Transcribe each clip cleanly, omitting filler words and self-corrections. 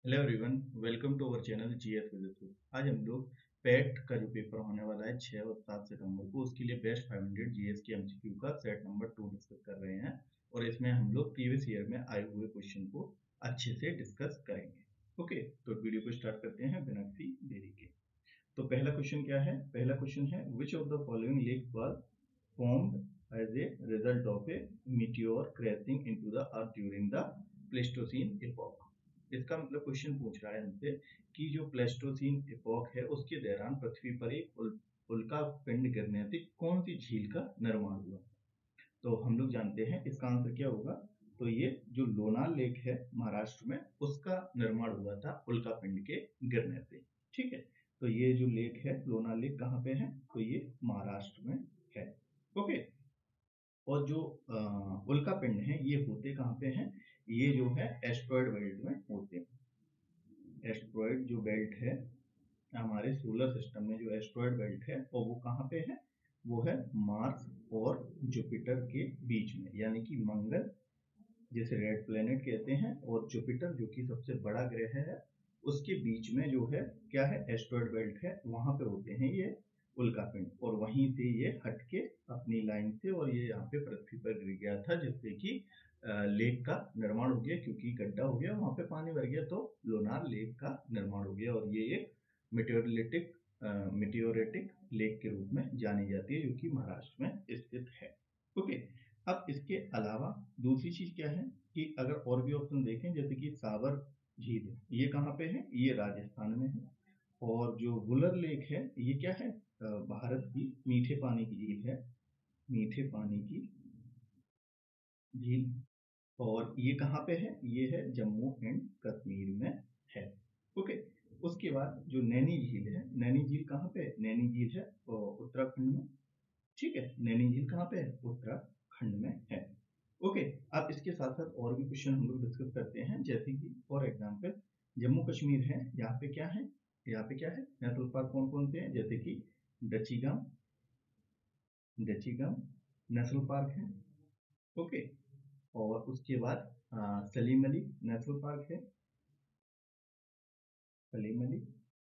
Hello everyone, welcome to our channel GS with. आज हम लोग पेट का जो पेपर होने वाला है 6 और 7 सितंबर को, उसके लिए बेस्ट 500 जीएस के एमसीक्यू का सेट नंबर 2 डिस्कस कर रहे हैं। और इसमें हम लोग प्रीवियस ईयर में आए हुए क्वेश्चन को अच्छे से डिस्कस करेंगे। ओके, तो वीडियो को स्टार्ट करते हैं बिना किसी देरी के। तो पहला क्वेश्चन क्या है? पहला क्वेश्चन है which of the following lake was formed as a result of a meteor crashing into the earth during the Pleistocene epoch. इसका मतलब क्वेश्चन पूछ रहा है हमसे कि जो प्लेस्टोसीन एपॉक है उसके दौरान पृथ्वी पर एक उल्का पिंड गिरने से कौन सी झील का निर्माण हुआ। तो हम लोग जानते हैं इसका आंसर क्या होगा। तो ये जो लोनार लेक है महाराष्ट्र में, उसका निर्माण हुआ था उल्का पिंड के गिरने से। ठीक है, तो ये जो लेक है लोनार लेक कहाँ पे है? तो ये महाराष्ट्र में है। ओके, और जो उल्का पिंड है ये होते कहाँ पे हैं? ये जो है एस्ट्रॉयड बेल्ट में होते हैं। एस्ट्रॉयड जो बेल्ट है हमारे सोलर सिस्टम में, जो एस्ट्रॉयड बेल्ट है और वो कहाँ पे है? वो है मार्स और जुपिटर के बीच में, यानी कि मंगल जिसे रेड प्लेनेट कहते हैं और जुपिटर जो कि सबसे बड़ा ग्रह है, उसके बीच में जो है क्या है? एस्ट्रॉयड बेल्ट है, वहां पे होते हैं ये उल्का पिंड। और वहीं से ये हटके अपनी लाइन से और ये यहाँ पे पृथ्वी पर गिर गया था, जिससे कि लेक का निर्माण हो गया, क्योंकि गड्ढा हो गया वहां पे पानी भर गया, तो लोनार लेक का निर्माण हो गया। और ये एक मिटियोरेटिक लेक के रूप में जानी जाती है, जो कि महाराष्ट्र में स्थित है। ओके, अब इसके अलावा दूसरी चीज क्या है कि अगर और भी ऑप्शन देखें, जैसे कि साबर झील, ये कहाँ पे है? ये राजस्थान में है। और जो वुलर लेक है ये क्या है? भारत की मीठे पानी की झील है, मीठे पानी की झील। और ये कहाँ पे है? ये है जम्मू एंड कश्मीर में है। ओके, उसके बाद जो नैनी झील है, नैनी झील कहाँ पे है? नैनी झील है उत्तराखंड में। ठीक है, नैनी झील कहाँ पे है? उत्तराखंड में है। ओके, अब इसके साथ साथ और भी क्वेश्चन हम लोग डिस्कस करते हैं, जैसे कि फॉर एग्जांपल जम्मू कश्मीर है, यहाँ पे क्या है? यहाँ पे क्या है? नेशनल पार्क कौन कौन से हैं? जैसे कि डचीगाम, डचीगाम नेशनल पार्क है। ओके, और उसके बाद सलीम अली नेशनल पार्क है, सलीम अली।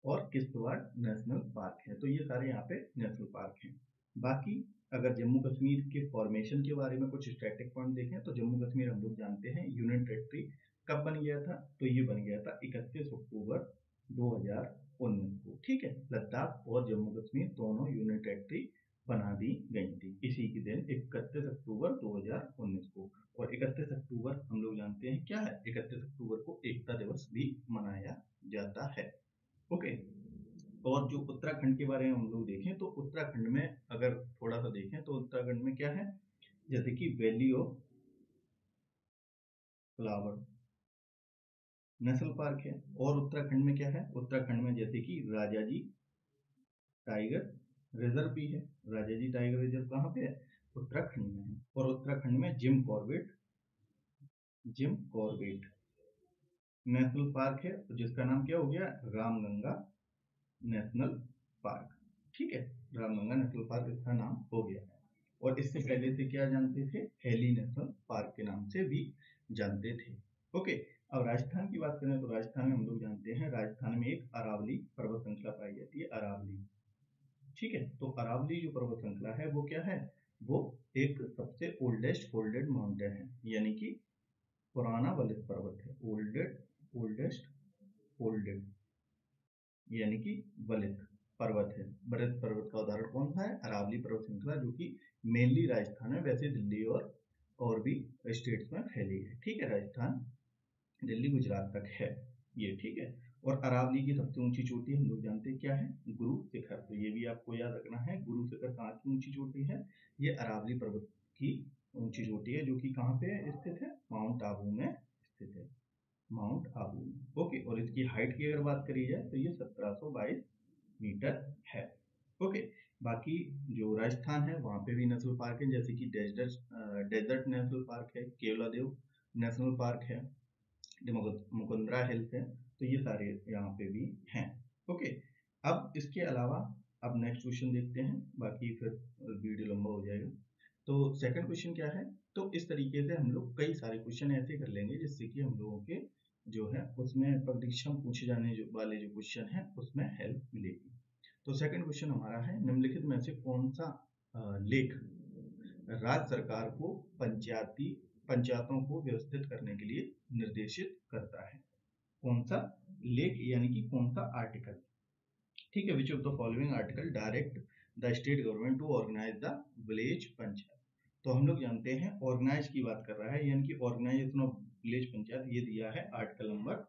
और किश्तवाड़ नेशनल पार्क है। तो ये सारे यहाँ पे नेशनल पार्क हैं। बाकी अगर जम्मू कश्मीर के फॉर्मेशन के बारे में कुछ स्टैटिक पॉइंट देखें, तो जम्मू कश्मीर हम लोग जानते हैं यूनियन टेरिटरी कब बन गया था? तो ये बन गया था 31 अक्टूबर 2019 को। ठीक है, लद्दाख और जम्मू कश्मीर दोनों यूनियन टेरिटरी बना दी गई थी इसी के दिन 31 अक्टूबर 2019 को। और 31 अक्टूबर हम लोग जानते हैं क्या है? 31 अक्टूबर को एकता दिवस भी मनाया जाता है। ओके, और जो उत्तराखंड के बारे में हम लोग देखें, तो उत्तराखंड में अगर थोड़ा सा देखें तो उत्तराखंड में क्या है? जैसे कि valley of flower national park है। और उत्तराखंड में क्या है? उत्तराखंड में जैसे कि राजाजी टाइगर रिजर्व भी है। राजाजी टाइगर रिजर्व कहाँ पे है? उत्तराखंड में है। और उत्तराखंड में जिम कॉर्बेट नेशनल पार्क है, तो जिसका नाम क्या हो गया? Ramganga national park. ठीक है, रामगंगा नेशनल पार्क इसका नाम हो गया है। और इससे पहले से क्या जानते थे? हेली नेशनल पार्क के नाम से भी जानते थे। ओके, अब राजस्थान की बात करें तो राजस्थान में हम लोग जानते हैं, राजस्थान में एक अरावली पर्वत श्रृंखला पाई जाती है, अरावली। ठीक है, तो अरावली जो पर्वत श्रृंखला है वो क्या है? वो एक सबसे ओल्डेस्ट फोल्डेड माउंटेन है, यानी कि पुराना वलित पर्वत है। ओल्डेस्ट फोल्डेड यानी कि वलित पर्वत है। वलित पर्वत का उदाहरण कौन सा है? अरावली पर्वत श्रृंखला, जो कि मेनली राजस्थान में, वैसे दिल्ली और भी स्टेट्स में फैली है। ठीक है, राजस्थान दिल्ली गुजरात तक है ये। ठीक है, और अरावली की सबसे ऊंची चोटी हम लोग जानते हैं क्या है? गुरु शिखर। तो ये भी आपको याद रखना है, गुरु शिखर कहाँ की ऊंची चोटी है? ये अरावली पर्वत की ऊंची चोटी है, जो कि कहाँ पे स्थित है? माउंट आबू में स्थित है, माउंट आबू में। ओके, और इसकी हाइट की अगर बात करी जाए तो ये 1722 मीटर है। ओके, बाकी जो राजस्थान है वहाँ पे भी नेशनल पार्क है, जैसे कि डेजर्ट नेशनल पार्क है, केवलादेव नेशनल पार्क है, मुकुंदरा हिल्स है। तो ये सारे यहाँ पे भी हैं। ओके, अब इसके अलावा अब नेक्स्ट क्वेश्चन देखते हैं, बाकी फिर वीडियो लंबा हो जाएगा। तो सेकंड क्वेश्चन क्या है? तो इस तरीके से हम लोग कई सारे क्वेश्चन ऐसे कर लेंगे जिससे कि हम लोगों के जो है उसमें परीक्षा में पूछे जाने वाले जो क्वेश्चन है उसमें हेल्प मिलेगी। तो सेकंड क्वेश्चन हमारा है, निम्नलिखित में से कौन सा लेख राज्य सरकार को पंचायतों को व्यवस्थित करने के लिए निर्देशित करता है? कौन सा लेख यानी कि कौन सा आर्टिकल? ठीक है, which of the following article direct the state government to organise the village panchayat? तो हम लोग जानते हैं ऑर्गेनाइज की बात कर रहा है, यानी कि ऑर्गेनाइजेशन ऑफ विलेज पंचायत, ये दिया है आर्टिकल नंबर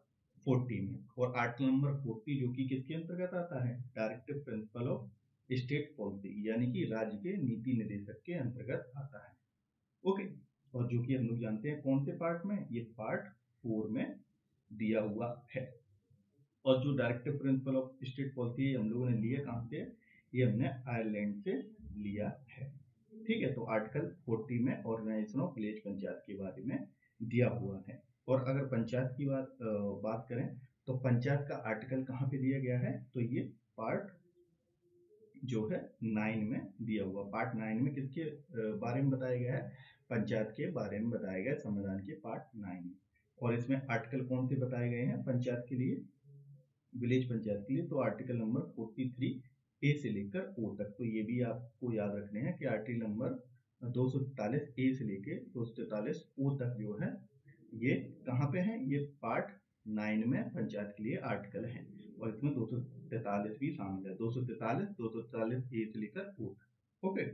40 में। और आर्टिकल नंबर 40 जो कि किसके अंतर्गत आता है? Directive principle of state policy, यानी कि राज्य के नीति निर्देशक के अंतर्गत आता है। ओके, और जो कि हम लोग जानते हैं कौन से पार्ट में? ये पार्ट 4 में दिया हुआ है। और जो directive principle of state policy हम लोगों ने लिया कहाँ से? ये हमने आयरलैंड से लिया है। ठीक है, तो आर्टिकल 40 में ऑर्गेनाइजेशन ऑफ विलेज पंचायत के बारे में दिया हुआ है। और अगर पंचायत की बात करें तो पंचायत का आर्टिकल कहाँ पे दिया गया है? तो ये पार्ट जो है 9 में दिया हुआ। पार्ट 9 में किसके बारे में बताया गया है? पंचायत के बारे में बताया गया, संविधान के पार्ट 9 में। और इसमें आर्टिकल कौन से बताए गए हैं पंचायत के लिए, विलेज पंचायत के लिए? तो आर्टिकल नंबर 43 ए से लेकर ओ तक। तो ये भी आपको याद रखने हैं कि आर्टिकल नंबर 243 ए से लेकर 243 ओ तक जो है ये कहाँ पे है? ये पार्ट 9 में पंचायत के लिए आर्टिकल है। और इसमें 243 भी शामिल है, 243 ए से लेकर ओ तक। ओके,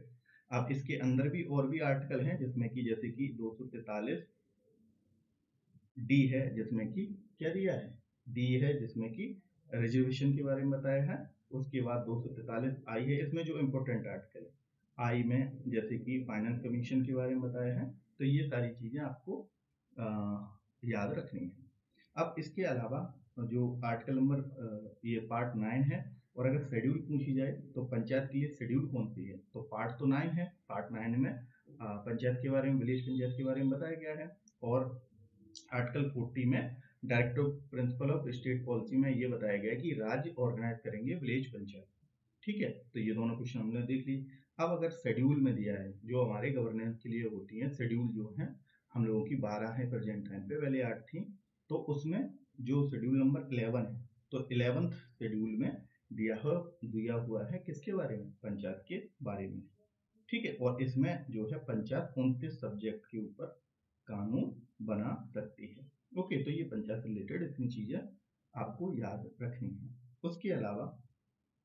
अब इसके अंदर भी और भी आर्टिकल हैं, जिसमें कि जैसे कि 243 डी है, जिसमें कि क्या दिया है? डी है, जिसमें कि रिजर्वेशन के बारे में बताया है। उसके बाद 243 आई है, इसमें जो इम्पोर्टेंट आर्टिकल है आई में, जैसे कि फाइनेंस कमीशन के बारे में बताया है। तो ये सारी चीजें आपको याद रखनी है। अब इसके अलावा जो आर्टिकल नंबर ये पार्ट 9 है, और अगर शेड्यूल पूछी जाए तो पंचायत के लिए शेड्यूल कौन सी है? तो पार्ट तो 9 है, पार्ट 9 में पंचायत के बारे में, विलेज पंचायत के बारे में बताया गया है। और आर्टिकल 40 में directive principle of state policy में ये बताया गया है कि राज्य ऑर्गेनाइज करेंगे विलेज पंचायत। ठीक है, तो ये दोनों क्वेश्चन हमने देख ली। अब अगर शेड्यूल में दिया है, जो हमारे गवर्नेंस के लिए होती है शेड्यूल, जो है हम लोगों की 12 है प्रेजेंट टाइम पे, पहले 8 थी। तो उसमें जो शेड्यूल नंबर 11 है, तो 11th शेड्यूल में दिया हुआ है किसके बारे में? पंचायत के बारे में। ठीक है, और इसमें जो है पंचायत 29 सब्जेक्ट के ऊपर कानून बना सकती है। ओके, तो ये पंचायत से रिलेटेड इतनी चीजें आपको याद रखनी है। उसके अलावा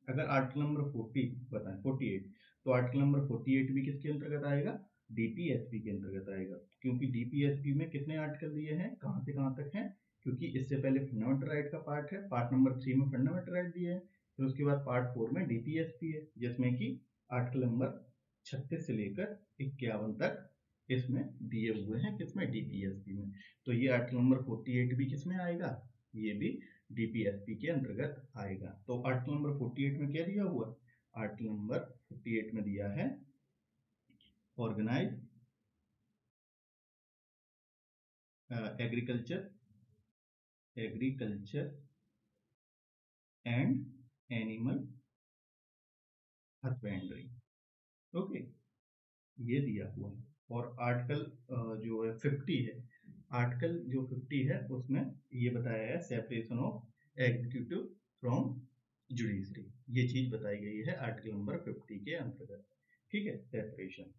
अगर आर्टिकल नंबर 40 बताएं, 48, तो आर्टिकल नंबर 48 भी किसके अंतर्गत आएगा? डीपीएसपी के अंतर्गत आएगा। क्योंकि डीपीएसपी में कितने आर्टिकल दिए हैं, कहाँ से कहाँ तक हैं? क्योंकि इससे पहले फंडामेंटल राइट का पार्ट है, पार्ट नंबर 3 में फंडामेंटल राइट दिए हैं, फिर उसके बाद पार्ट 4 में डीपीएसपी है, जिसमें कि आर्टिकल नंबर 36 से लेकर 51 तक इसमें दिए हुए हैं, किसमें? डीपीएसपी में। तो ये आर्टिकल नंबर 48 भी किसमें आएगा? ये भी डीपीएसपी के अंतर्गत आएगा। तो आर्टिकल नंबर 48 में क्या दिया हुआ? आर्टिकल नंबर 48 में दिया है organise agriculture and animal husbandry. Okay, ये दिया हुआ है। और आर्टिकल जो है 50 है, आर्टिकल जो 50 है उसमें ये बताया है separation of executive from judiciary. ये चीज बताई गई है आर्टिकल नंबर 50 के अंतर्गत। ठीक है, सेपरेशन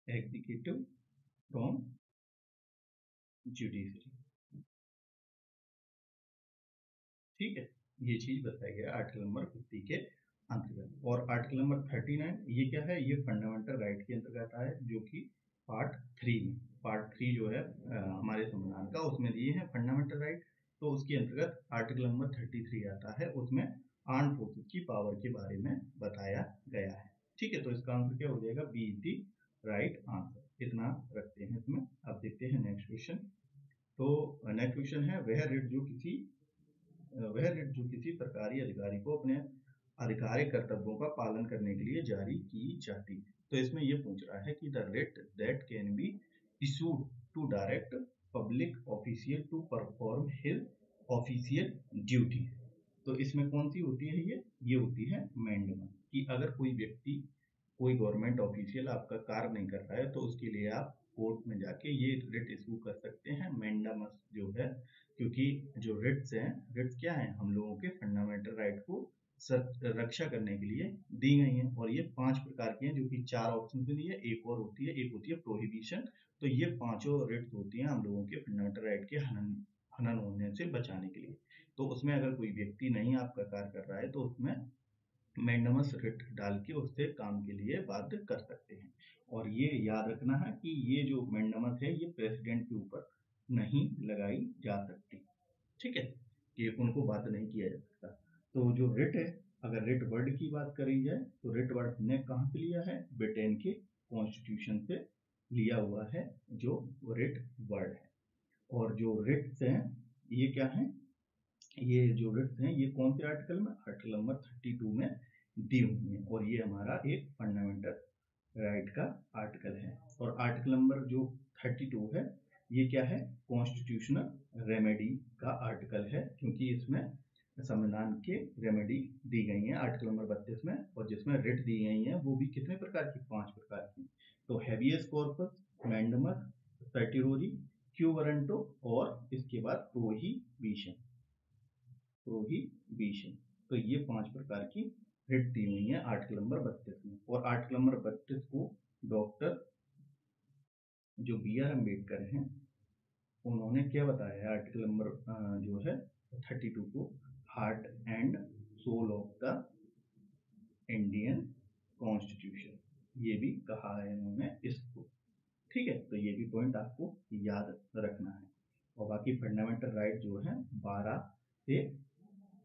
एग्जीक्यूटिव फ्रॉम जुडिशरी। ठीक है, ये चीज बताया गया आर्टिकल नंबर 50 के अंतर्गत। और आर्टिकल नंबर 39 ये क्या है? ये फंडामेंटल राइट के अंतर्गत है, जो कि पार्ट 3 में, पार्ट 3 जो है हमारे संविधान का, उसमें दिए हैं फंडामेंटल राइट। तो उसके अंतर्गत आर्टिकल नंबर 33 आता है, उसमें आर्म फोर्सेस की पावर के बारे में बताया गया है। ठीक है, तो इसका आंसर क्या हो जाएगा? B is the right answer. इतना रखते हैं इसमें। अब देखते हैं नेक्स्ट क्वेश्चन। तो नेक्स्ट क्वेश्चन है, वह रिट जो किसी सरकारी अधिकारी को अपने आधिकारिक कर्तव्यों का पालन करने के लिए जारी की जाती है। तो इसमें यह पूछ रहा है कि the writ that can be issued to direct public official to perform his official duty. तो इसमें कौन सी होती है? ये होती है मैंडेटरी, कि अगर कोई व्यक्ति, कोई गवर्नमेंट ऑफिशियल आपका कार्य नहीं कर रहा है तो उसके लिए आप कोर्ट में जाके ये रिट इशू कर सकते हैं मैंडामस जो है, क्योंकि जो रिट्स हैं, रिट्स क्या हैं, हम लोगों के फंडामेंटल राइट को रक्षा करने के लिए दी गई हैं, और ये 5 प्रकार की हैं, जो कि 4 ऑप्शन में दी है, एक और होती है, एक होती है प्रोहिबिशन। तो ये पांचों रिट्स होती हैं हम लोगों के फंडामेंटल राइट के हनन होने से बचाने के लिए। तो उसमें अगर कोई व्यक्ति नहीं आपका कार्य कर रहा है तो उसमें मैंडामस रिट डाल के उससे काम के लिए बाध्य कर सकते हैं। और ये याद रखना है कि ये जो मैंडामस है ये प्रेसिडेंट के ऊपर नहीं लगाई जा सकती, ठीक है, कि उनको बाध्य नहीं किया जा सकता। तो जो रिट है, अगर रिट वर्ड की बात करी जाए तो रिट वर्ड ने कहाँ से लिया है, ब्रिटेन के कॉन्स्टिट्यूशन से लिया हुआ है जो रिट वर्ड है। और जो रिट्स हैं ये क्या है, ये जो रिट्स हैं ये कौन से आर्टिकल में, आर्टिकल नंबर 32 में दी हुई है, और ये हमारा एक फंडामेंटल राइट का आर्टिकल है। और आर्टिकल नंबर जो 32 है ये क्या है, कॉन्स्टिट्यूशनल रेमेडी का आर्टिकल है, क्योंकि इसमें संविधान के रेमेडी दी गई हैं आर्टिकल नंबर 32 में, और जिसमें रिट दी गई हैं वो भी कितने प्रकार की, 5 प्रकार की। तो habeas corpus, mandamus, certiorari, quo warranto, और इसके बाद प्रोहिबिशन। प्रोहिबिशन, तो ये 5 प्रकार की रिट दी हुई है आर्टिकल नंबर 32 में। और आर्टिकल नंबर 32 को डॉक्टर जो B.R. अम्बेडकर हैं उन्होंने क्या बताया है, आर्टिकल नंबर जो है 32 को heart and soul of the Indian constitution, ये भी कहा है इन्होंने इसको, ठीक है। तो ये भी पॉइंट आपको याद रखना है। और बाकी फंडामेंटल राइट जो है 12 से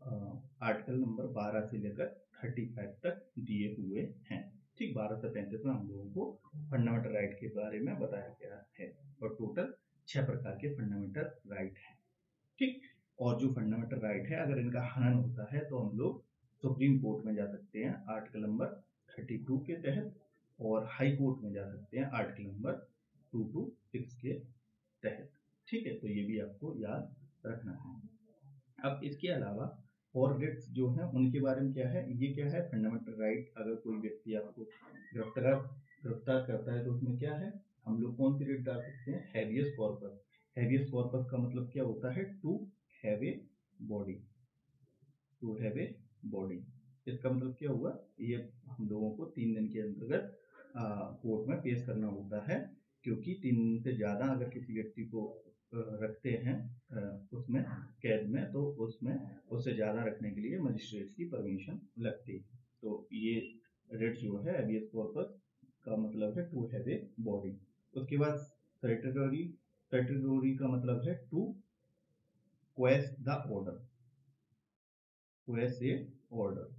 आर्टिकल नंबर 12 से लेकर 35 तक दिए हुए हैं, ठीक। 12 से 35 में हम लोगों को फंडामेंटल राइट के बारे में बताया गया है, और टोटल 6 प्रकार के फंडामेंटल राइट हैं, ठीक। और जो फंडामेंटल राइट है अगर इनका हनन होता है तो हम लोग सुप्रीम कोर्ट में जा सकते हैं आर्टिकल नंबर 32 के तहत, और हाई कोर्ट में जा सकते हैं आर्टिकल नंबर 226 के तहत, ठीक है। तो ये भी आपको याद रखना है। अब इसके अलावा और रिट्स जो हैं उनके बारे में क्या है, ये क्या है, फंडामेंटल राइट, अगर कोई व्यक्ति आपको गिरफ्तार करता है तो उसमें क्या है, हम लोग कौन सी रिट डाल सकते हैं, हैबियस कॉर्पस। हैबियस कॉर्पस का मतलब क्या होता है, to have a body, to have a body. इसका मतलब क्या हुआ, ये हम लोगों को 3 दिन के अंतर्गत कोर्ट में पेश करना होता है, क्योंकि 3 दिन से ज्यादा अगर किसी व्यक्ति को रखते हैं उसमें कैद में, तो उसमें उससे ज्यादा रखने के लिए मजिस्ट्रेट की परमिशन लगती है। तो ये रिट जो है हैबियस कॉर्पस का मतलब है टू हैव ए बॉडी। उसके बाद सर्टिरोरी, सर्टिरोरी का मतलब है to quash the order, quash a order,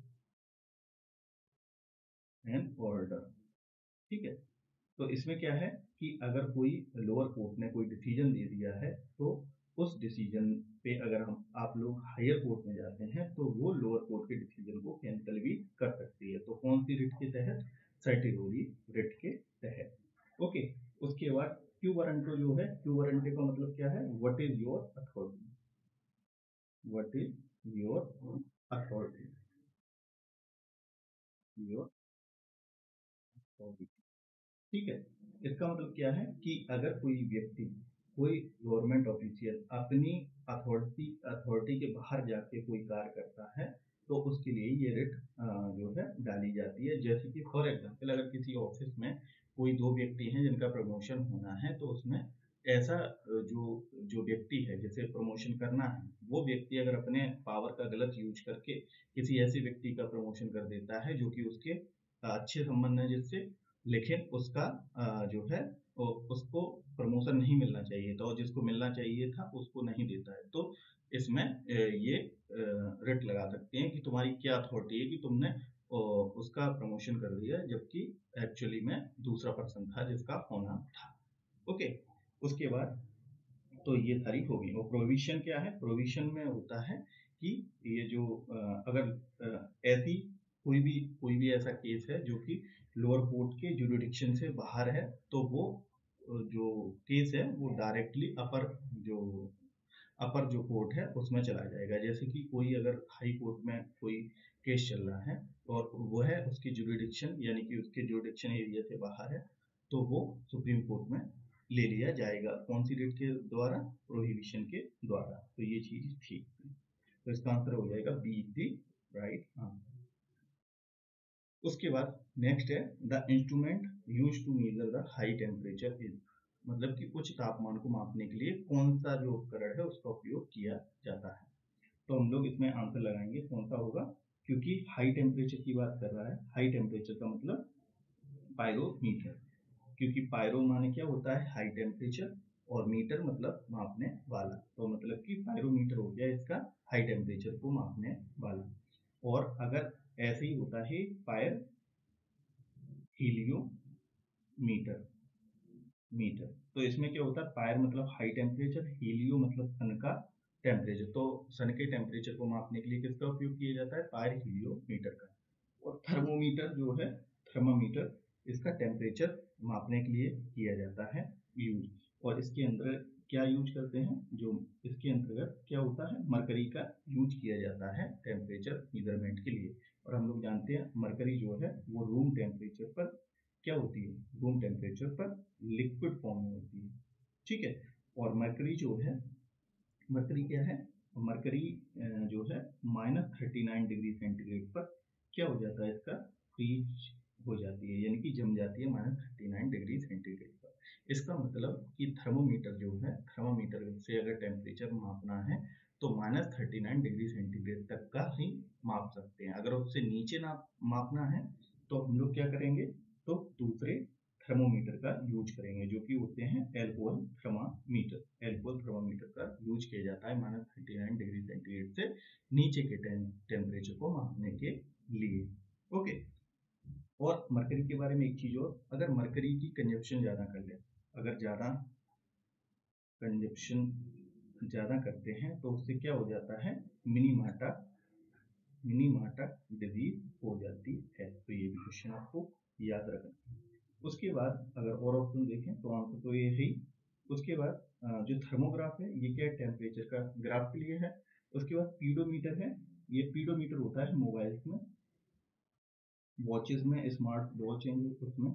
an order, ठीक है। तो इसमें क्या है कि अगर कोई लोअर कोर्ट ने कोई डिसीजन दे दिया है तो उस डिसीजन पे अगर हम आप लोग हायर कोर्ट में जाते हैं तो वो लोअर कोर्ट के डिसीजन को कैंसिल भी कर सकती है। तो कौन सी रिट के तहत, सर्टिरोरी रिट के तहत, ओके। उसके बाद क्यू वारंटो जो है, क्यू वारंटे का मतलब क्या है, what is your authority, what is your authority, your authority, ठीक है। इसका मतलब क्या है कि अगर कोई व्यक्ति, कोई गवर्नमेंट ऑफिशियल अपनी अथॉरिटी के बाहर जाके कोई कार्य करता है तो उसके लिए ये रिट जो है डाली जाती है। जैसे कि फॉर एग्जांपल अगर किसी ऑफिस में कोई 2 व्यक्ति हैं जिनका प्रमोशन होना है, तो उसमें ऐसा जो जो व्यक्ति है जिसे प्रमोशन करना है वो व्यक्ति अगर अपने पावर का गलत यूज करके किसी ऐसे व्यक्ति का प्रमोशन कर देता है जो कि उसके अच्छे संबंध है जिससे, लेकिन उसका जो है उसको प्रमोशन नहीं मिलना चाहिए था और जिसको मिलना चाहिए था उसको नहीं देता है, तो इसमें ये रिट लगा सकते हैं कि तुम्हारी क्या अथॉरिटी है कि तुमने उसका प्रमोशन कर दिया जबकि एक्चुअली में दूसरा पर्सन था जिसका होना था, ओके। उसके बाद तो ये सारी होगी। और प्रोविजन क्या है, प्रोविजन में होता है कि ये जो अगर ऐसी कोई भी ऐसा केस है जो कि लोअर कोर्ट के जुरिडिक्शन से बाहर है तो वो जो केस है वो डायरेक्टली अपर जो कोर्ट है उसमें चला जाएगा। जैसे कि कोई अगर हाई कोर्ट में कोई केस चल रहा है और वो है उसकी जुरिडिक्शन यानी कि उसके जुरिडिक्शन एरिया से बाहर है तो वो सुप्रीम कोर्ट में ले लिया जाएगा। कौन सी डेट के द्वारा? प्रोहिबिशन के द्वारा। तो ये चीज थी, तो इसका आंसर हो जाएगा B is the right answer. उसके बाद नेक्स्ट है the instrument use to measure the high temperature is, मतलब कि उच्च तापमान को मापने के लिए कौन सा जो उपकरण है उसका उपयोग किया जाता है। तो हम लोग इसमें आंसर लगाएंगे कौन सा होगा, क्योंकि हाई टेम्परेचर की बात कर रहा है। हाई टेम्परेचर का मतलब पायरोमीटर, क्योंकि पायरो माने क्या होता है? हाई टेम्परेचर, और मीटर मतलब मापने वाला। तो मतलब कि पायरोमीटर हो गया इसका हाई टेम्परेचर को मापने वाला। और अगर ऐसे ही होता है पायर हीलियोमीटर, मीटर। तो इसमें क्या होता है? पायर मतलब हाई टेम्परेचर, हीलियो मतलब सन का टेम्परेचर। तो सन के टेम्परेचर को मापने के लिए किसका उपयोग किया जाता है? पायर हीलियोमीटर का। और थर्मोमीटर जो है, थर्मामीटर, इसका टेम्परेचर मापने के लिए किया जाता है यूज। और इसके अंदर क्या यूज करते हैं? जो इसके अंतर्गत क्या होता है? मरकरी का यूज किया जाता है टेम्परेचर मेजरमेंट के लिए। और हम लोग जानते हैं मरकरी जो है वो रूम टेम्परेचर पर क्या होती है? रूम टेम्परेचर पर लिक्विड फॉर्म में होती है, ठीक है। और मरकरी जो है, मरकरी क्या है? मरकरी जो है -39 डिग्री सेंटीग्रेड पर क्या हो जाता है? इसका फ्रीज हो जाती है, यानी कि जम जाती है -39 डिग्री सेंटीग्रेड पर। इसका मतलब कि थर्मोमीटर जो है, थर्मोमीटर से अगर टेम्परेचर मापना है तो -39 डिग्री सेंटीग्रेड तक का ही माप सकते हैं। अगर उससे नीचे ना मापना है तो हम लोग क्या करेंगे? तो दूसरे थर्मोमीटर का यूज करेंगे, जो कि होते हैं एल्कोहल थर्मामीटर। एल्कोहल थर्मामीटर का यूज किया जाता है -39 डिग्री सेंटीग्रेड से नीचे के टेम्परेचर को मापने के लिए। ओके। और मरकरी के बारे में एक चीज और, अगर मरकरी की कंजप्शन ज्यादा कर ले, अगर ज्यादा कंजप्शन ज्यादा करते हैं तो उससे क्या हो जाता है? मिनीमाटा, मिनीमाटा डिजीज हो जाती है। तो ये भी क्वेश्चन आपको याद रखना है। उसके बाद अगर और ऑप्शन देखें तो आंसर तो ये है ही। उसके बाद जो थर्मोग्राफ है ये क्या टेम्परेचर का ग्राफ के लिए है। उसके बाद पीडोमीटर है, ये पीडोमीटर होता है मोबाइल्स में, वॉचेस में, स्मार्ट वॉच हैं जो, उसमें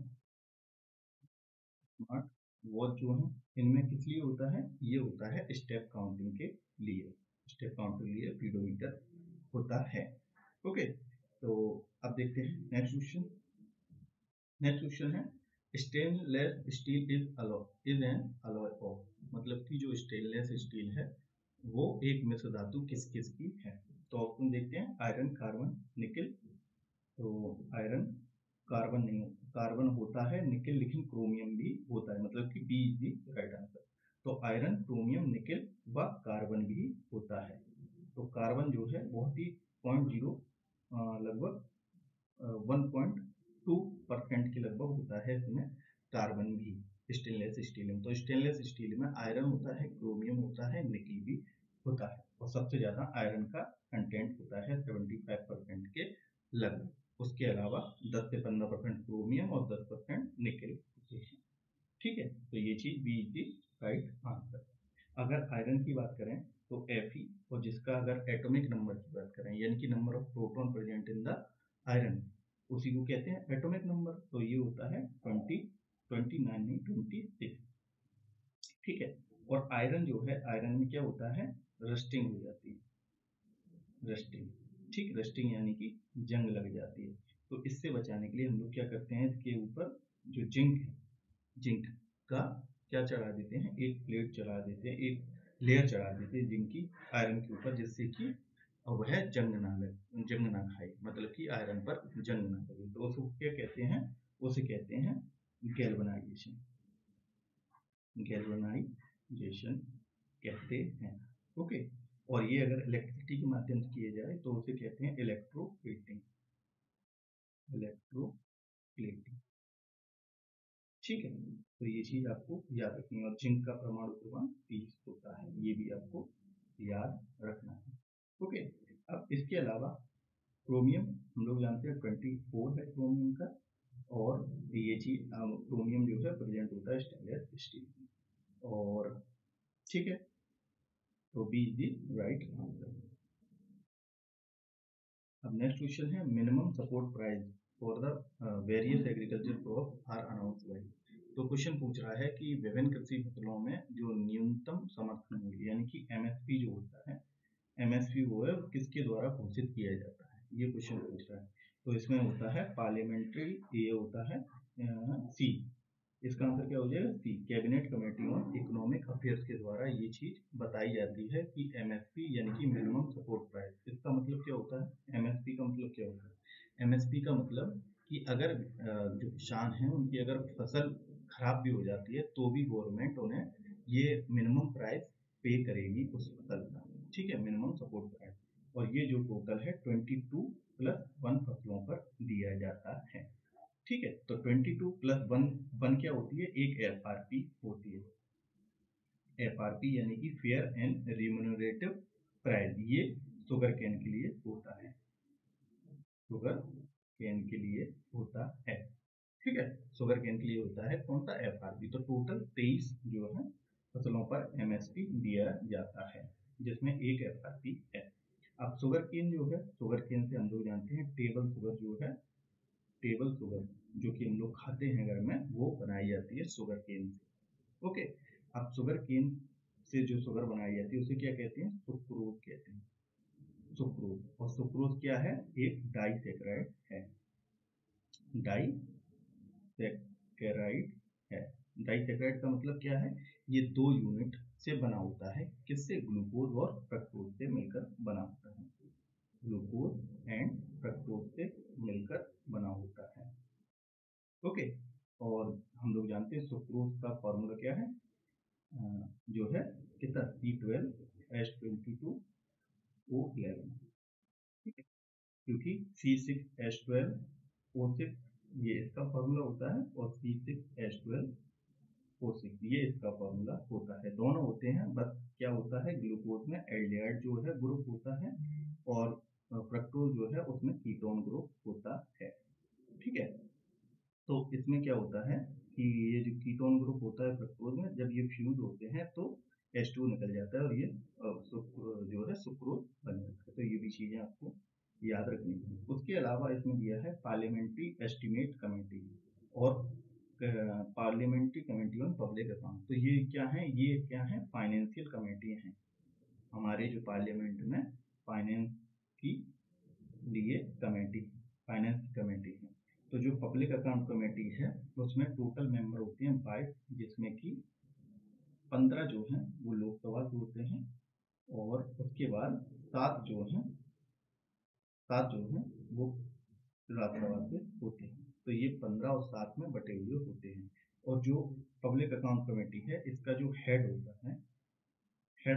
स्मार्ट वॉच जो है इनमें किस लिए होता है? ये होता है स्टेप काउंटिंग के लिए, स्टेप काउंटिंग के लिए पीडोमीटर होता है। ओके, तो अब देखते हैं नेक्स्ट क्वेश्चन। नेक्स्ट क्वेश्चन है stainless steel is an alloy of, मतलब कि जो स्टेनलेस स्टील है वो एक मिश्र धातु किस किस की है। तो ऑप्शन देखते हैं आयरन, कार्बन, निकिल। तो आयरन, कार्बन नहीं, कार्बन होता है निकिल, लेकिन क्रोमियम भी होता है, मतलब कि B is the right answer. तो आयरन, क्रोमियम, निकिल व कार्बन भी होता है। तो कार्बन जो है बहुत ही 0.0 लगभग 1.2% के लगभग होता है इसमें कार्बन भी स्टेनलेस स्टील में। तो स्टेनलेस स्टील में आयरन होता है, क्रोमियम होता है, निकिल भी होता है। और सबसे ज्यादा आयरन का कंटेंट होता है 75% के लगभग। उसके अलावा 10 से 15% क्रोमियम और 10% निकिल होते हैं, ठीक है। तो ये चीज B is the right answer. अगर आयरन की बात करें तो Fe, और जिसका अगर एटॉमिक नंबर की बात करें, यानी कि number of proton present in the iron, उसी को कहते हैं एटॉमिक नंबर। तो ये होता है 20, 29 नहीं 26, ठीक है। और आयरन जो है, आयरन में क्या होता है? रस्टिंग हो जाती है, रस्टिंग, ठीक, रस्टिंग यानी कि जंग लग जाती है। तो इससे बचाने के लिए हम लोग क्या करते हैं? इसके ऊपर जो जिंक है, जिंक का क्या चढ़ा देते हैं? एक प्लेट चढ़ा देते हैं, एक लेयर चढ़ा देते हैं जिंक की आयरन के ऊपर, जिससे कि वह जंग ना लगे, जंग ना खाए, मतलब कि आयरन पर जंग ना लगे। तो उसको क्या कहते हैं? उसे कहते हैं गैल्वेनाइजेशन, गैल्वेनाइजेशन कहते हैं। ओके। और ये अगर इलेक्ट्रिसिटी के माध्यम से किए जाए तो उसे कहते हैं इलेक्ट्रोप्लेटिंग, इलेक्ट्रोप्लेटिंग, ठीक है। तो ये चीज आपको याद रखनी है। और जिंक का परमाणु क्रमांक 30 होता है, ये भी आपको याद रखना है। ओके। अब इसके अलावा क्रोमियम हम लोग जानते हैं 24 है क्रोमियम का। और ये चीज क्रोमियम जो है प्रेजेंट होता है स्टेनलेस स्टील में, और ठीक है। तो B is the right answer. अब नेक्स्ट क्वेश्चन है minimum support price for the various agriculture crop are announce by. तो क्वेश्चन पूछ रहा है कि विभिन्न कृषि फसलों में जो न्यूनतम समर्थन मूल्य यानी कि एमएसपी जो होता है, एमएसपी वो है किसके द्वारा घोषित किया जाता है, ये क्वेश्चन पूछ रहा है। तो इसमें होता है पार्लियामेंट्री, ये होता है सी, इसका आंसर क्या हो जाएगा C, cabinet committee on economic affairs के द्वारा ये चीज बताई जाती है कि एमएसपी यानी कि मिनिमम सपोर्ट प्राइस, इसका मतलब क्या होता है, एमएसपी का मतलब क्या होता है, एमएसपी का मतलब कि अगर जो किसान हैं उनकी अगर फसल खराब भी हो जाती है तो भी गवर्नमेंट उन्हें ये मिनिमम प्राइस पे करेगी उस फसल का, ठीक है, मिनिमम सपोर्ट प्राइस। और ये जो टोटल है 22+1 फसलों पर दिया जाता है, ठीक है। तो 22+1 क्या होती है, एक एफआरपी होती है, एफआरपी यानी कि फेयर एंड रिम्यूनरेटिव प्राइस, ये शुगर केन के लिए होता है, शुगर केन के लिए होता है, ठीक है, शुगर केन के लिए होता है कौन सा एफआरपी। तो टोटल 23 जो है फसलों पर एमएसपी दिया जाता है, जिसमें एक एफआरपी है। अब शुगर केन जो है, शुगर केन से हम लोग जानते हैं टेबल शुगर जो है, टेबल शुगर जो कि हम लोग खाते हैं घर में, वो बनाई जाती है शुगर केन से, ओके। अब शुगर केन से जो शुगर बनाई जाती है उसे क्या कहते हैं, सुक्रोज कहते हैं, सुक्रोज। और सुक्रोज क्या है, एक डाइसैकेराइड है, डाइसैकेराइड है। डाइसैकेराइड का मतलब क्या है, ये 2 यूनिट से बना होता है, किससे, ग्लूकोज और फ्रक्टोज से मिलकर बना होता है, ग्लूकोज एंड फ्रक्टोज से मिलकर बना होता है, ओके। और हम लोग जानते हैं सुक्रोज का फॉर्मूला क्या है, जो है कितना, C12H22O11, ठीक है, क्योंकि C6H12O6 ये इसका फॉर्मूला होता है और C6H12O6 ये इसका फॉर्मूला होता है, दोनों होते हैं, बस क्या होता है ग्लूकोज में एल्डिहाइड जो है ग्रुप होता है और फ्रक्टोज जो है उसमें कीटोन ग्रुप होता है, ठीक है। तो इसमें क्या होता है कि ये जो कीटोन ग्रुप होता है फ्रक्टोज में, जब ये फ्यूज होते हैं तो H2 निकल जाता है और ये जो है सुक्रोज बन जाता है, तो ये भी चीजें आपको याद रखनी है। उसके अलावा इसमें दिया है पार्लियामेंट्री एस्टिमेट कमेटी और parliamentary committee on public account. तो ये क्या है, ये क्या है, फाइनेंशियल कमेटी हैं हमारे जो पार्लियामेंट में, फाइनेंस की लिए कमेटी, फाइनेंस कमेटी है। तो जो पब्लिक अकाउंट कमेटी है उसमें टोटल मेंबर होते हैं 22, जिसमें कि 15 जो हैं वो लोकसभा से होते हैं और उसके बाद 7 जो हैं वो राज्यसभा से होते हैं। तो ये 15 और 7 में बटे हुए होते हैं। और जो पब्लिक अकाउंट कमेटी है इसका जो हेड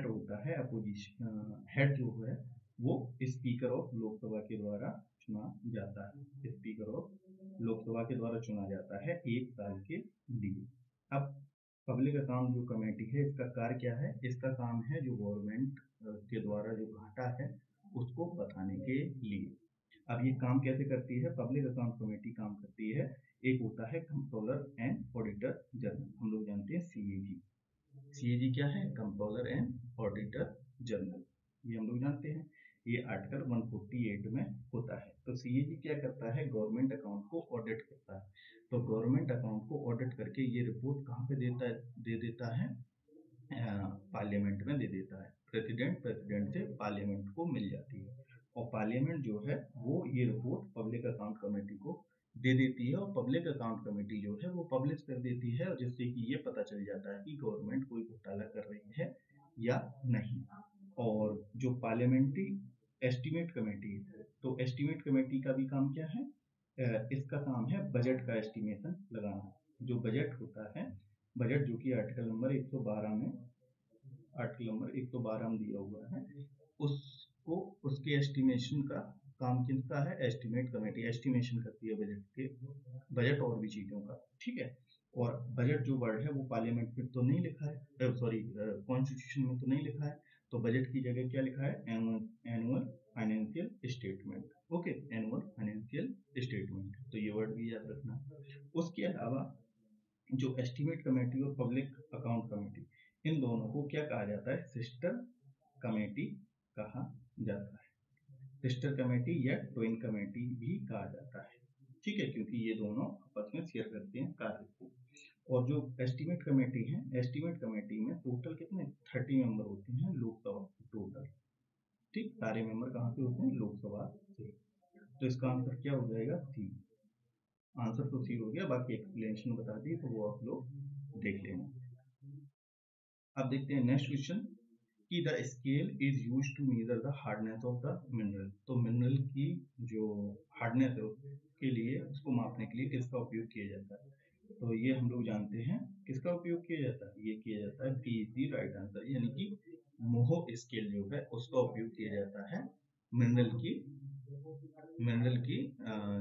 होता है अपोजिशन हेड जो है वो स्पीकर ऑफ लोकसभा के द्वारा चुना जाता है, स्पीकर ऑफ लोकसभा के द्वारा चुना जाता है 1 साल के लिए। अब पब्लिक अकाउंट जो कमेटी है इसका कार्य क्या है, इसका काम है जो गवर्नमेंट के द्वारा जो घाटा है उसको बताने के लिए। अब ये काम कैसे करती है, पब्लिक अकाउंट कमेटी काम करती है, एक होता है कंट्रोलर एंड ऑडिटर जनरल, हम लोग जानते हैं सीएजी। सीएजी क्या है, कंट्रोलर एंड ऑडिटर जनरल, ये हम लोग जानते हैं, ये आर्टिकल 148 में होता है। तो सीएजी क्या करता है, गवर्नमेंट अकाउंट को ऑडिट करता है। तो गवर्नमेंट अकाउंट को ऑडिट करके ये रिपोर्ट कहाँ पे दे देता है, पार्लियामेंट में दे देता है, प्रेसिडेंट से पार्लियामेंट को मिल जाती है और पार्लियामेंट जो है वो ये रिपोर्ट पब्लिक अकाउंट कमेटी को दे देती है और पब्लिक अकाउंट कमेटी जो है वो पब्लिश कर देती है, जिससे कि ये पता चल जाता है कि गवर्नमेंट कोई घोटाला कर रही है या नहीं। और जो पार्लियामेंट्री एस्टीमेट कमेटी है, तो एस्टीमेट कमेटी का भी काम क्या है, इसका काम है बजट का एस्टिमेशन लगाना। जो बजट होता है, बजट जो कि आर्टिकल नंबर 112 में दिया हुआ है, उसको उसके एस्टिमेशन का काम किसका है, एस्टिमेट कमेटी एस्टिमेशन करती है बजट और भी चीजों का, ठीक है। और बजट जो वर्ड है वो पार्लियामेंट में तो नहीं लिखा है, सॉरी कॉन्स्टिट्यूशन में तो नहीं लिखा है, तो बजट की जगह क्या लिखा है, annual financial statement, okay, annual financial statement, तो ये वर्ड भी याद रखना। उसके अलावा जो एस्टिमेट कमेटी और पब्लिक अकाउंट कमेटी, इन दोनों को क्या कहा जाता है, सिस्टर कमेटी कहा जाता है, सिस्टर कमेटी या ट्विन कमेटी भी कहा जाता है, ठीक है, क्योंकि ये दोनों आपस में शेयर करते हैं कार्य को। और जो एस्टीमेट कमेटी है, एस्टीमेट कमेटी में टोटल कितने 30 मेंबर होते हैं लोकसभा टोटल, ठीक, सारे मेंबर कहाँ से होते हैं लोकसभा से। तो इसका आंसर क्या हो जाएगा सी। आंसर तो सी हो गया, बाकी एक्सप्लेनेशन बता दी तो वो आप लोग देख लेना। अब देखते हैं नेक्स्ट क्वेश्चन कि the scale is use to measure the hardness of the mineral. तो मिनरल की जो हार्डनेस है उसके लिए, उसको मापने के लिए किसका उपयोग किया जाता है? तो ये हम लोग जानते हैं किसका उपयोग किया जाता है, ये किया जाता है B is the right answer, यानी कि मोहो स्केल जो है उसका उपयोग किया जाता है मिनरल की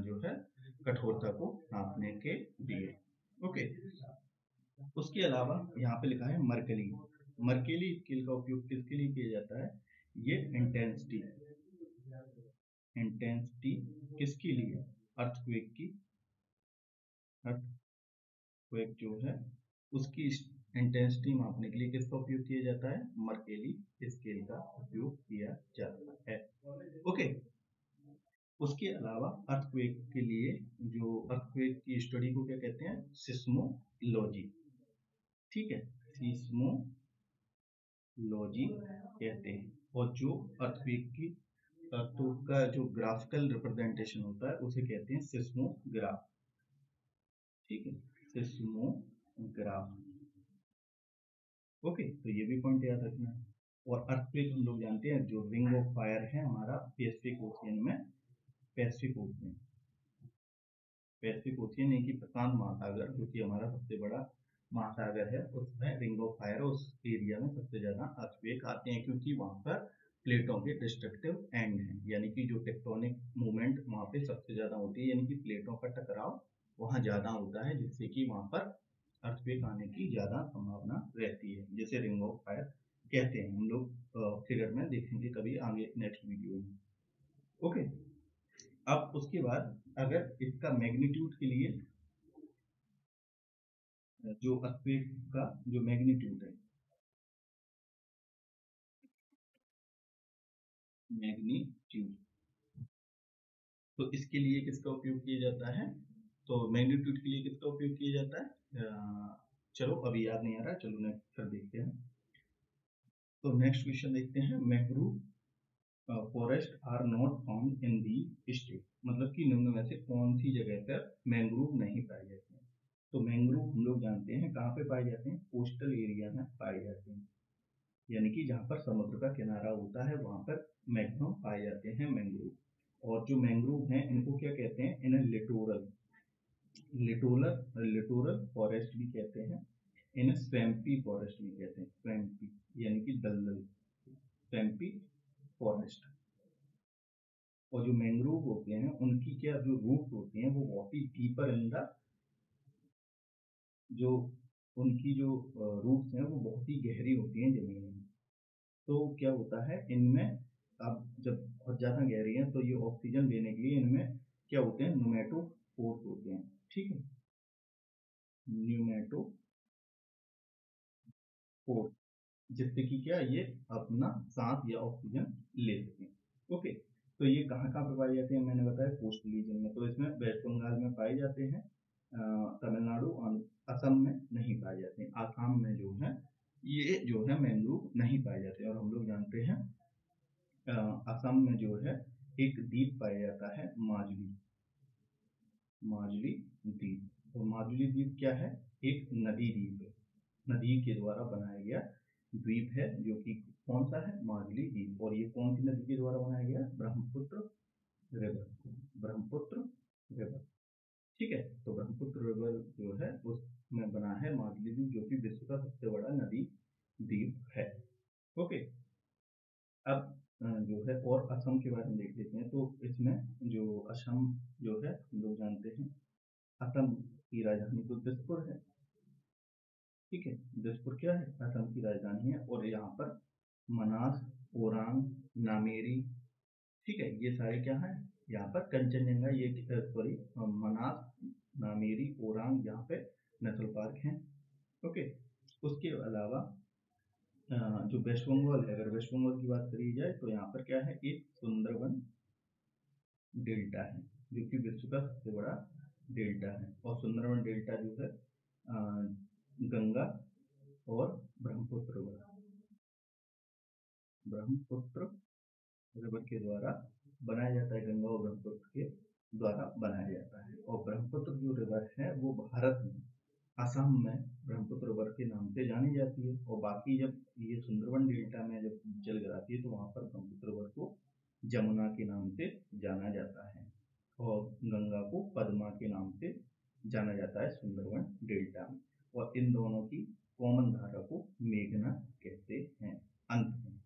जो है कठोरता को नापने के लिए। ओके, उसके अलावा यहाँ पे लिखा है मर्कली। मर्कली स्केल का उपयोग किसके लिए किया जाता है? ये इंटेंसिटी किसके लिए? अर्थक्वेक की, अर्थक्वेक जो है उसकी इंटेंसिटी मापने के लिए किसका उपयोग किया जाता है? मर्कली स्केल का उपयोग किया जाता है। ओके, उसके अलावा अर्थक्वेक के लिए, जो अर्थक्वेक की स्टडी को क्या कहते हैं? सिस्मोलॉजी, ठीक है, सिस्मोलॉजी कहते हैं। और जो अर्थक्वेक की तो का जो ग्राफिकल रिप्रेजेंटेशन होता है उसे कहते हैं सिस्मोग्राफ, ठीक है, सिस्मोग्राफ। ओके, तो ये भी पॉइंट याद रखना है। और अर्थक्वेक हम लोग जानते हैं जो रिंग ऑफ फायर है हमारा पैसिफिक ओशियन में, पैसिफिक ओशियन, पैसिफिक ओशियन यानी कि प्रशांत महासागर जो कि हमारा सबसे बड़ा महासागर है, उसमें रिंग ऑफ फायर, उस एरिया में सबसे ज्यादा अर्थक्वेक आते हैं क्योंकि वहां पर प्लेटों के डिस्ट्रक्टिव एंड है, यानी कि जो टेक्टोनिक मूवमेंट वहां पे सबसे ज्यादा होती है, यानी कि प्लेटों का टकराव वहां ज्यादा होता है, जिससे कि वहां पर अर्थक्वेक आने की ज्यादा संभावना रहती है, जैसे रिंग ऑफ फायर कहते हैं। हम लोग फिगर में देखेंगे कभी आगे नेक्स्ट वीडियो में। ओके, अब उसके बाद अगर इसका मैग्नीट्यूड के लिए, जो अर्थक्वेक का जो मैग्नीट्यूड है, मैग्नीट्यूड, तो इसके लिए किसका उपयोग किया जाता है? तो मैग्नीट्यूड के लिए किसका उपयोग किया जाता है? चलो अभी याद नहीं आ रहा, चलो नेक्स्ट फिर देखते हैं। तो नेक्स्ट क्वेश्चन देखते हैं, mangrove forest are not found in the state, मतलब कि निम्न में से कौन सी जगह पर मैंग्रोव नहीं पाए जाते हैं? तो मैंग्रोव हम लोग जानते हैं कहाँ पे पाए जाते हैं? कोस्टल एरिया में पाए जाते हैं, यानी कि जहाँ पर समुद्र का किनारा होता है वहां पर मैक्सिमम पाए जाते हैं मैंग्रोव। और जो मैंग्रोव हैं इनको क्या कहते हैं? इन्हें लिटोरल फॉरेस्ट भी कहते हैं, इन्हें स्वैम्पी फॉरेस्ट भी कहते हैं, स्वैम्पी यानी कि दलदल, स्वैम्पी फॉरेस्ट। और जो मैंग्रोव होते हैं उनकी क्या जो रूट होती हैं वो बहुत ही डीपर इन द, जो उनकी जो रूट्स हैं वो बहुत ही गहरी होती हैं जमीन में। तो क्या होता है इनमें, अब जब बहुत ज्यादा गहरी है तो ये ऑक्सीजन लेने के लिए इनमें क्या होते हैं? न्यूमेटोपोर्स होते हैं, ठीक है, न्यूमेटोपोर्स, जिससे कि क्या ये अपना सांस या ऑक्सीजन ले सकें। ओके, तो ये कहाँ कहाँ पे पाए जाते हैं? मैंने बताया कोस्टल रीजन में, तो इसमें वेस्ट बंगाल में पाए जाते हैं, तमिलनाडु और असम में नहीं पाए जाते हैं। आसाम में जो है ये जो है मैंग्रोव नहीं पाए जाते। और हम लोग जानते हैं असम में जो है एक द्वीप पाया जाता है माजुली, माजुली द्वीप। तो माजुली द्वीप क्या है? एक नदी द्वीप है, नदी के द्वारा बनाया गया द्वीप है, जो कि कौन सा है? माजुली द्वीप। और ये कौन सी नदी के द्वारा बनाया गया? ब्रह्मपुत्र रिवर, ब्रह्मपुत्र रिवर, ठीक है। तो ब्रह्मपुत्र रिवर जो है उसमें बना है माजुली द्वीप, जो कि विश्व का सबसे बड़ा नदी द्वीप है। ओके, अब जो है और असम के बारे में देख लेते हैं। तो इसमें जो असम जो है हम लोग जानते हैं असम की राजधानी तो दिसपुर है, ठीक है, दिसपुर क्या है? असम की राजधानी है। और यहाँ पर मनास, ओरांग, नामेरी, ठीक है, ये सारे क्या है? यहाँ पर कंचनजंगा, ये सॉरी, मनास, नामेरी, ओरांग यहाँ पे नेशनल पार्क हैं। ओके, उसके अलावा जो वेस्ट बंगाल है, अगर वेस्ट बंगाल की बात करी जाए तो यहाँ पर क्या है? एक सुंदरबन डेल्टा है, जो कि विश्व का सबसे बड़ा डेल्टा है। और सुंदरबन डेल्टा जो है गंगा और ब्रह्मपुत्र रिवर के द्वारा बनाया जाता है, गंगा और ब्रह्मपुत्र के द्वारा बनाया जाता है। और ब्रह्मपुत्र जो रिवर है वो भारत में असम में ब्रह्मपुत्र रिवर के नाम से जानी जाती है, और बाकी जब ये सुंदरवन डेल्टा में जब चल जाती है तो वहाँ पर ब्रह्मपुत्र रिवर को जमुना के नाम से जाना जाता है, और गंगा को पद्मा के नाम से जाना जाता है सुंदरवन डेल्टा में, और इन दोनों की कॉमन धारा को मेघना कहते हैं अंत में।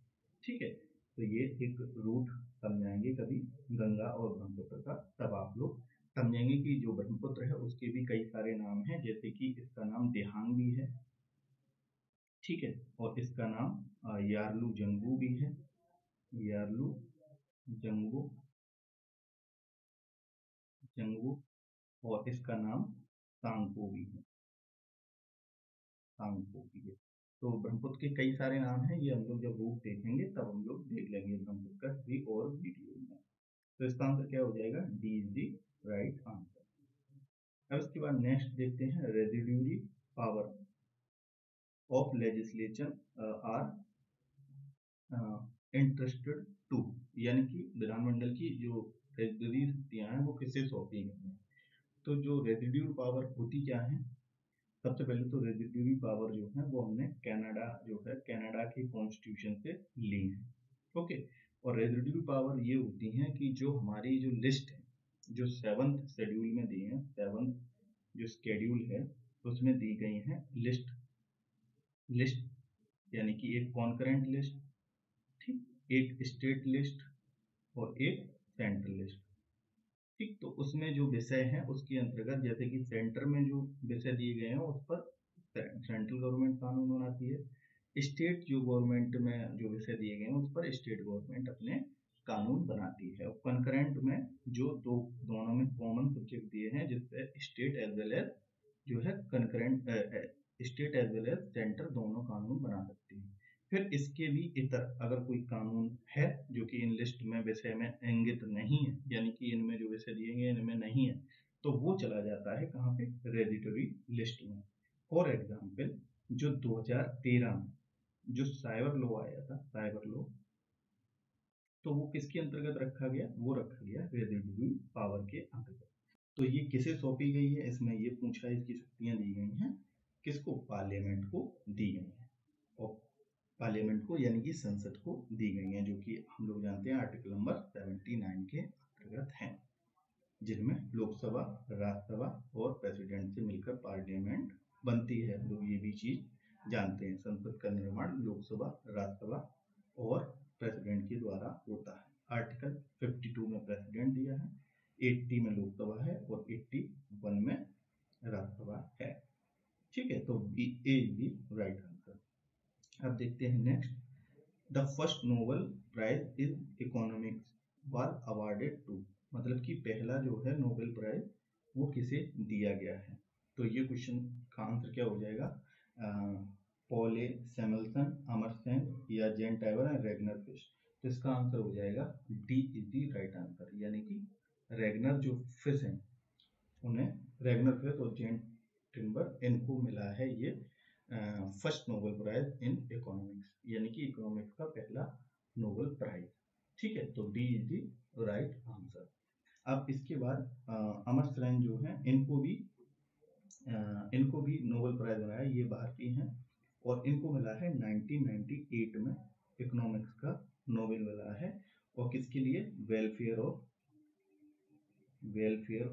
ठीक है, तो ये एक रूट समझाएंगे कभी गंगा और ब्रह्मपुत्र का, तब आप लोग समझेंगे कि जो ब्रह्मपुत्र है उसके भी कई सारे नाम हैं, जैसे कि इसका नाम देहांग भी है, ठीक है, और इसका नाम यार्लू जंगू भी है, यार्लू जंगू जंगू, और इसका नाम सांगपो भी है, सांगपो भी है। तो ब्रह्मपुत्र के कई सारे नाम हैं, ये हम लोग जब रूट देखेंगे तब हम लोग देख लेंगे ब्रह्मपुत्र का भी और वीडियो में। तो इसका आंसर क्या हो जाएगा, D is the right answer. अब इसके बाद नेक्स्ट देखते हैं, residuary power of legislature are interested to, यानी कि विधानमंडल की जो रेजिड्यूरी शक्तियां हैं वो किससे सौंपी गई हैं। तो जो रेजिड्यूरी पावर होती क्या है, सबसे पहले तो रेजिड्यूरी पावर जो है वो हमने कनाडा जो है कनाडा की कॉन्स्टिट्यूशन से ली है। ओके, और रेजिड्यूरी पावर ये होती है कि जो हमारी जो लिस्ट है, जो 7th शेड्यूल में दी है, 7th जो शेड्यूल है उसमें दी गई है लिस्ट यानी कि एक कॉन्करेंट लिस्ट, ठीक, एक स्टेट लिस्ट और एक सेंट्रल लिस्ट। ठीक, तो उसमें जो विषय है उसके अंतर्गत, जैसे कि सेंटर में जो विषय दिए गए हैं उस पर सेंट्रल गवर्नमेंट कानून बनाती है, स्टेट जो गवर्नमेंट में जो विषय दिए गए हैं उस पर स्टेट गवर्नमेंट अपने कानून बनाती है, और कंकरेंट में जो दोनों में कॉमन सब्जेक्ट दिए हैं जिससे स्टेट एज वेल एज जो है concurrent state as well as centre दोनों कानून बना सकती है। फिर इसके भी इतर अगर कोई कानून है जो कि इन लिस्ट में विषय में इंगित नहीं है, यानी कि इनमें जो विषय दिए गए इनमें नहीं है, तो वो चला जाता है कहाँ पे, रेजिटरी लिस्ट में। फॉर एग्जाम्पल जो 2013 में जो साइबर लॉ आया था, साइबर लॉ, तो वो किसके अंतर्गत रखा गया, वो रखा गया रेजिडुअल पावर के अंतर्गत। तो ये किसे सौंपी गई है, इसमें ये पूछा इसकी शक्तियां दी गई हैं किसको, पार्लियामेंट को दी गई हैं, और पार्लियामेंट को यानी कि संसद को दी गई हैं, जो कि हम लोग जानते हैं आर्टिकल नंबर 79 के अंतर्गत हैं, जिनमें लोकसभा, राज्यसभा और प्रेसिडेंट से मिलकर पार्लियामेंट बनती है। लोग ये भी चीज जानते हैं, संसद का निर्माण लोकसभा, राज्यसभा और प्रेसिडेंट के द्वारा होता है। आर्टिकल 52 में प्रेसिडेंट दिया है, 80 में लोकसभा है और 81 में राज्यसभा है। ठीक है, तो B A B right answer. अब देखते हैं next, the first Nobel prize in economics was awarded to, मतलब कि पहला जो है नोबेल प्राइज वो किसे दिया गया है। तो ये क्वेश्चन का आंसर क्या हो जाएगा, पॉले सैमुअल्सन, अमरसेन या जेन टाइवर एंड रेगनर फिश। तो इसका आंसर हो जाएगा D is the right answer, यानी कि रेगनर जो फिश हैं उन्हें, रेगनर फिश और जेन टिम्बर इनको मिला है ये first Nobel prize in economics, यानी कि इकोनॉमिक्स का पहला नोबेल प्राइज। ठीक है, तो D is the right answer. अब इसके बाद अमरसेन जो है इनको भी नोबेल प्राइज मिला है, ये बाहर की हैं, और इनको मिला है 1998 में इकोनॉमिक्स का नोबेल मिला है, और किसके लिए, वेलफेयर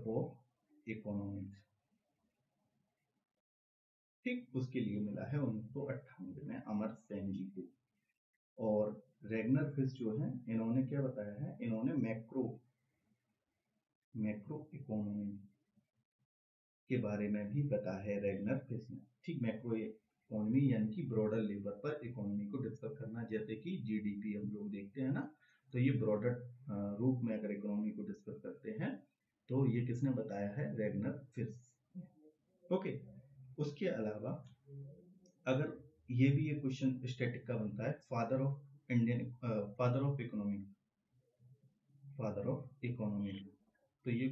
ऑफ इकोनॉमिक्स, ठीक, उसके लिए मिला है 1998 में अमरसेन जी को। और रेगनर फिश जो है इन्होंने क्या बताया है, इन्होंने मैक्रो इकोनॉमी के बारे में भी बताया है रेगनर फिश ने। ठीक, मैक्रो इकोनॉमी यानी कि ब्रॉडर लेवल पर इकोनॉमी को डिस्कस करना, जैसे कि जीडीपी हम लोग देखते हैं ना, तो ये ब्रॉडर रूप में अगर इकोनॉमी को डिस्कस करते हैं तो ये किसने बताया है, रेगनर फिश। ओके, उसके अलावा अगर ये भी एक क्वेश्चन स्टैटिक का बनता है, फादर ऑफ इकोनॉमी, तो ये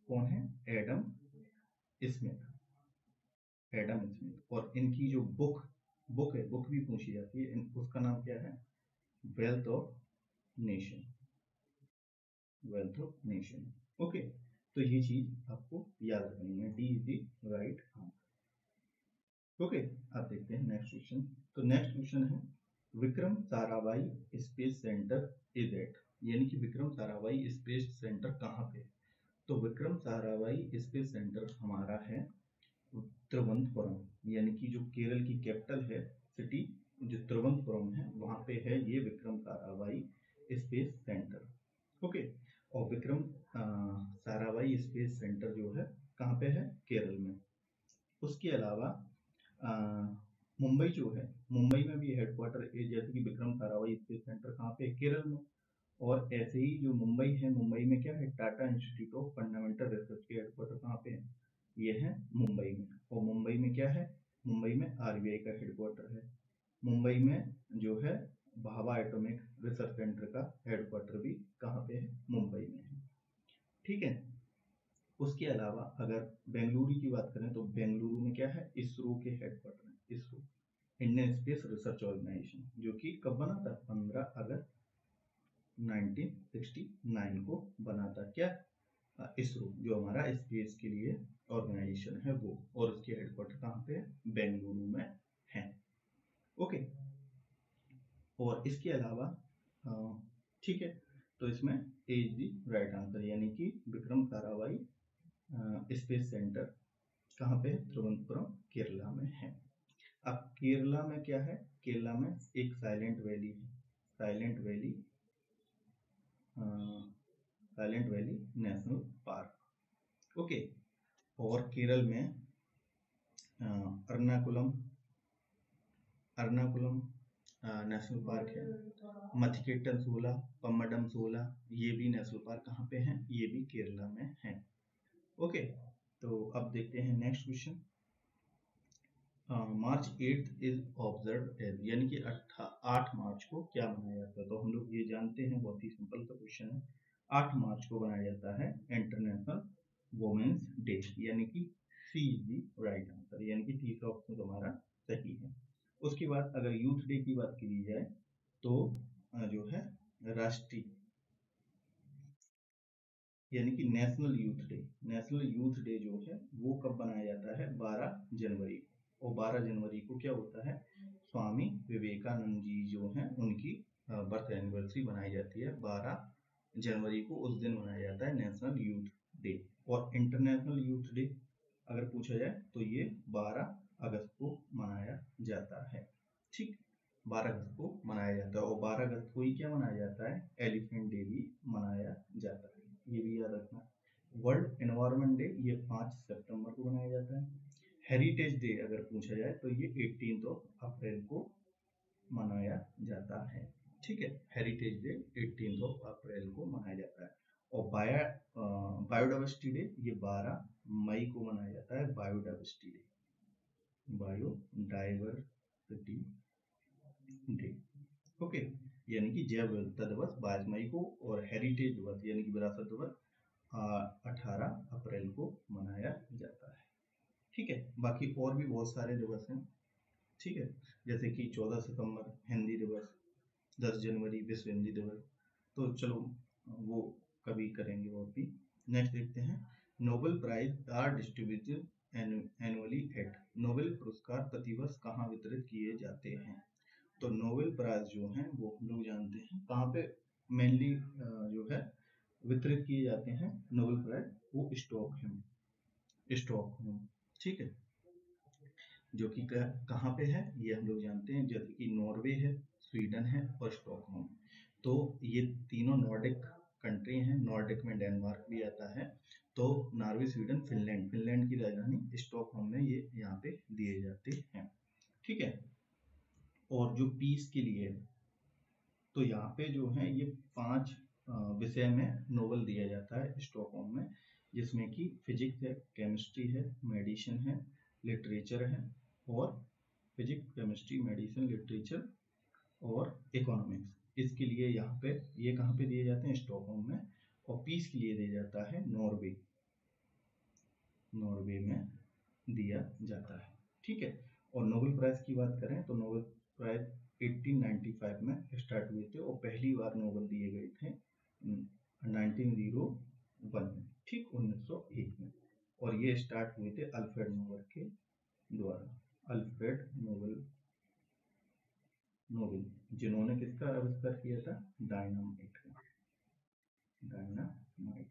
कौन है, एडम स्मिथ। Adam Smith. और इनकी जो बुक है, बुक भी पूछी जाती है, उसका नाम क्या है? Wealth of nation, wealth of nation. Okay, तो ये चीज आपको याद रखनी है। D is the right answer. Okay, आप देखते हैं नेक्स्ट क्वेश्चन। तो नेक्स्ट क्वेश्चन है Vikram Sarabhai space centre is at, यानी कि विक्रम साराभाई स्पेस सेंटर कहाँ पे? तो विक्रम साराभाई स्पेस सेंटर हमारा है तिरुवनंतपुरम, यानी कि जो केरल की कैपिटल है सिटी, जो तिरुवनंतपुरम है, वहां पे है ये Vikram Sarabhai space centre. Okay, और विक्रम साराभाई स्पेस सेंटर जो है कहाँ पे है? केरल में। उसके अलावा मुंबई जो है, मुंबई में भी हेडक्वार्टर है, जैसे कि विक्रम साराभाई स्पेस सेंटर कहाँ पे है? केरल में। और ऐसे ही जो मुंबई है, मुंबई में क्या है? Tata institute of fundamental research के हेडक्वार्टर कहाँ पे है? ये है मुंबई में। और मुंबई में क्या है? मुंबई में आरबीआई का हेडक्वार्टर है। मुंबई में जो है भाभा एटॉमिक रिसर्च सेंटर का हेडक्वार्टर भी कहाँ पे है? मुंबई में है। ठीक है। उसके अलावा अगर बेंगलुरु की बात करें तो बेंगलुरु में क्या है? इसरो के हेडक्वार्टर है, ISRO, Indian space research organisation, जो कि कब बना था? 15 अगस्त 1969 को बना था। क्या? इसरो, जो हमारा स्पेस के लिए ऑर्गेनाइजेशन है वो, और उसके हेडक्वार्टर कहाँ पे है? बेंगलुरु में है। ओके, और इसके अलावा ठीक है, तो इसमें ए इज द राइट आंसर, यानी कि विक्रम साराभाई स्पेस सेंटर कहाँ पे है? तिरुवनंतपुरम, केरला में है। अब केरला में क्या है? केरला में एक साइलेंट वैली है, silent valley, silent valley national park. Okay, और केरल में अर्नाकुलम नेशनल पार्क है, मथिकेटन सोला, पम्मडम सोला, ये भी नेशनल पार्क कहाँ पे हैं? ये भी केरला में है। ओके, तो अब देखते हैं next question. March 8 is observe as, यानी कि 8 मार्च को क्या मनाया जाता है? तो हम लोग ये जानते हैं, बहुत ही सिंपल सा क्वेश्चन है। 8 मार्च को मनाया जाता है इंटरनेशनल वुमेन्स डे, यानी कि सी इज द राइट आंसर, यानी कि तीसरा ऑप्शन हमारा सही है। उसके बाद अगर यूथ डे की बात की जाए तो जो है राष्ट्रीय, यानी कि national youth day, national youth day जो है वो कब बनाया जाता है? 12 जनवरी को। और 12 जनवरी को क्या होता है? स्वामी विवेकानंद जी जो हैं उनकी बर्थ एनिवर्सरी बनाई जाती है। 12 जनवरी को उस दिन मनाया जाता है नेशनल यूथ डे। और इंटरनेशनल यूथ डे अगर पूछा जाए तो ये 12 अगस्त को मनाया जाता है। ठीक, 12 अगस्त को मनाया जाता है। और 12 अगस्त को ही क्या मनाया जाता है? एलिफेंट डे भी मनाया जाता है, ये भी याद रखना। वर्ल्ड एनवायरनमेंट डे ये 5 सितंबर को मनाया जाता है। हेरिटेज डे अगर पूछा जाए तो ये 18 अप्रैल को मनाया जाता है। ठीक है, हेरिटेज डे 18 अप्रैल को मनाया जाता है। और बायोडाइवर्सिटी डे ये 12 मई को मनाया जाता है। Biodiversity day, biodiversity day. Okay, यानी कि जैव विविधता दिवस 22 मई को, और हेरिटेज दिवस यानी कि विरासत दिवस 18 अप्रैल को मनाया जाता है। ठीक है, बाकी और भी बहुत सारे दिवस हैं। ठीक है, जैसे कि 14 सितंबर हिंदी दिवस, 10 जनवरी विश्व हिंदी दिवस। तो चलो वो कभी करेंगे और भी। नेक्स्ट देखते हैं, Nobel prize are distributed annually at, Nobel पुरस्कार प्रतिवर्ष कहाँ वितरित किए जाते हैं? तो नोबेल प्राइज जो हैं वो हम लोग जानते हैं कहाँ पे मेनली जो है वितरित किए जाते हैं नोबेल प्राइज, वो स्टॉकहोम। ठीक है, जो कि कहाँ पे है ये हम लोग जानते हैं, जैसे कि नॉर्वे है, स्वीडन है और स्टॉकहोम। तो ये तीनों नॉर्डिक कंट्री हैं, नॉर्डिक में डेनमार्क भी आता है। तो नॉर्वे, स्वीडन, फिनलैंड, फिनलैंड की राजधानी स्टॉकहोम में ये यहाँ पे दिए जाते हैं। ठीक है, और जो पीस के लिए, तो यहाँ पे जो है ये 5 विषय में नोबेल दिया जाता है स्टॉकहोम में, जिसमें कि फिजिक्स है, केमिस्ट्री है, मेडिसिन है, लिटरेचर है, और फिजिक्स, केमिस्ट्री, मेडिसिन, लिटरेचर और इकोनॉमिक्स। इसके लिए यहाँ पे ये कहाँ पे दिए जाते हैं? स्टॉकहोम में। और पीस के लिए दिया जाता है नॉर्वे में दिया जाता है। ठीक है। और नोबेल प्राइज की बात करें तो नोबेल प्राइज 1895 में स्टार्ट हुए थे और पहली बार नोबेल दिए गए थे 1901 में, ठीक 1901 में। और ये स्टार्ट हुए थे अल्फ्रेड नोबेल के द्वारा, अल्फ्रेड नोबेल जिन्होंने किसका आविष्कार किया था, डायनामाइट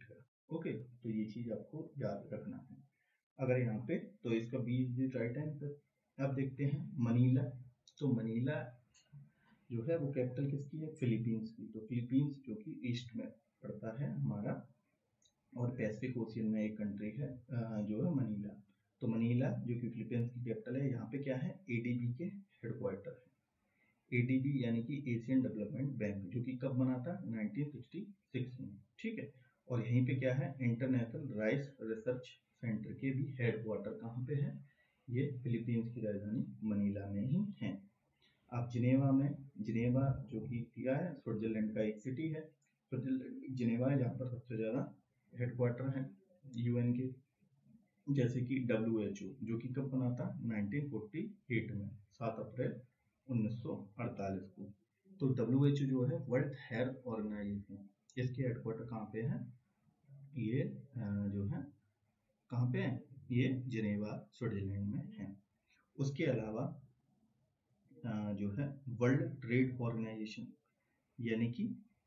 का। ओके, तो ये चीज आपको याद रखना है अगर यहाँ पे, तो इसका B is the right answer. अब देखते हैं मनीला। तो मनीला जो है वो कैपिटल किसकी है, फिलीपींस की। तो फिलीपींस जो कि ईस्ट में पड़ता है हमारा और पैसिफिक ओशियन में एक कंट्री है जो है मनीला। तो मनीला जो कि फिलीपींस की कैपिटल है, यहाँ पे क्या है, एडीबी के हेडक्वार्टर है। एडीबी यानी कि एशियन डेवलपमेंट बैंक, जो कि कब बना था, 1966 में, ठीक है। और यहीं पे क्या है, इंटरनेशनल राइस रिसर्च सेंटर के भी हेडक्वार्टर कहाँ पे है, ये फिलीपींस की राजधानी मनीला में ही है। आप जिनेवा में, जिनेवा जो कि क्या है, स्विट्जरलैंड का एक सिटी है, जिनेवा है जहाँ पर सबसे ज़्यादा हेडक्वार्टर है यूएन के। जैसे कि WHO जो कि कब बना था, 1948 में, 7 अप्रैल 1948 को। तो WHO जो है वर्ल्ड हेल्थ ऑर्गेनाइजेशन, इसके हेडक्वार्टर कहाँ पे है, ये जो है कहाँ पे है, ये जिनेवा स्विट्जरलैंड में है। उसके अलावा जो है वर्ल्ड ट्रेड ऑर्गेनाइजेशन, यानी कि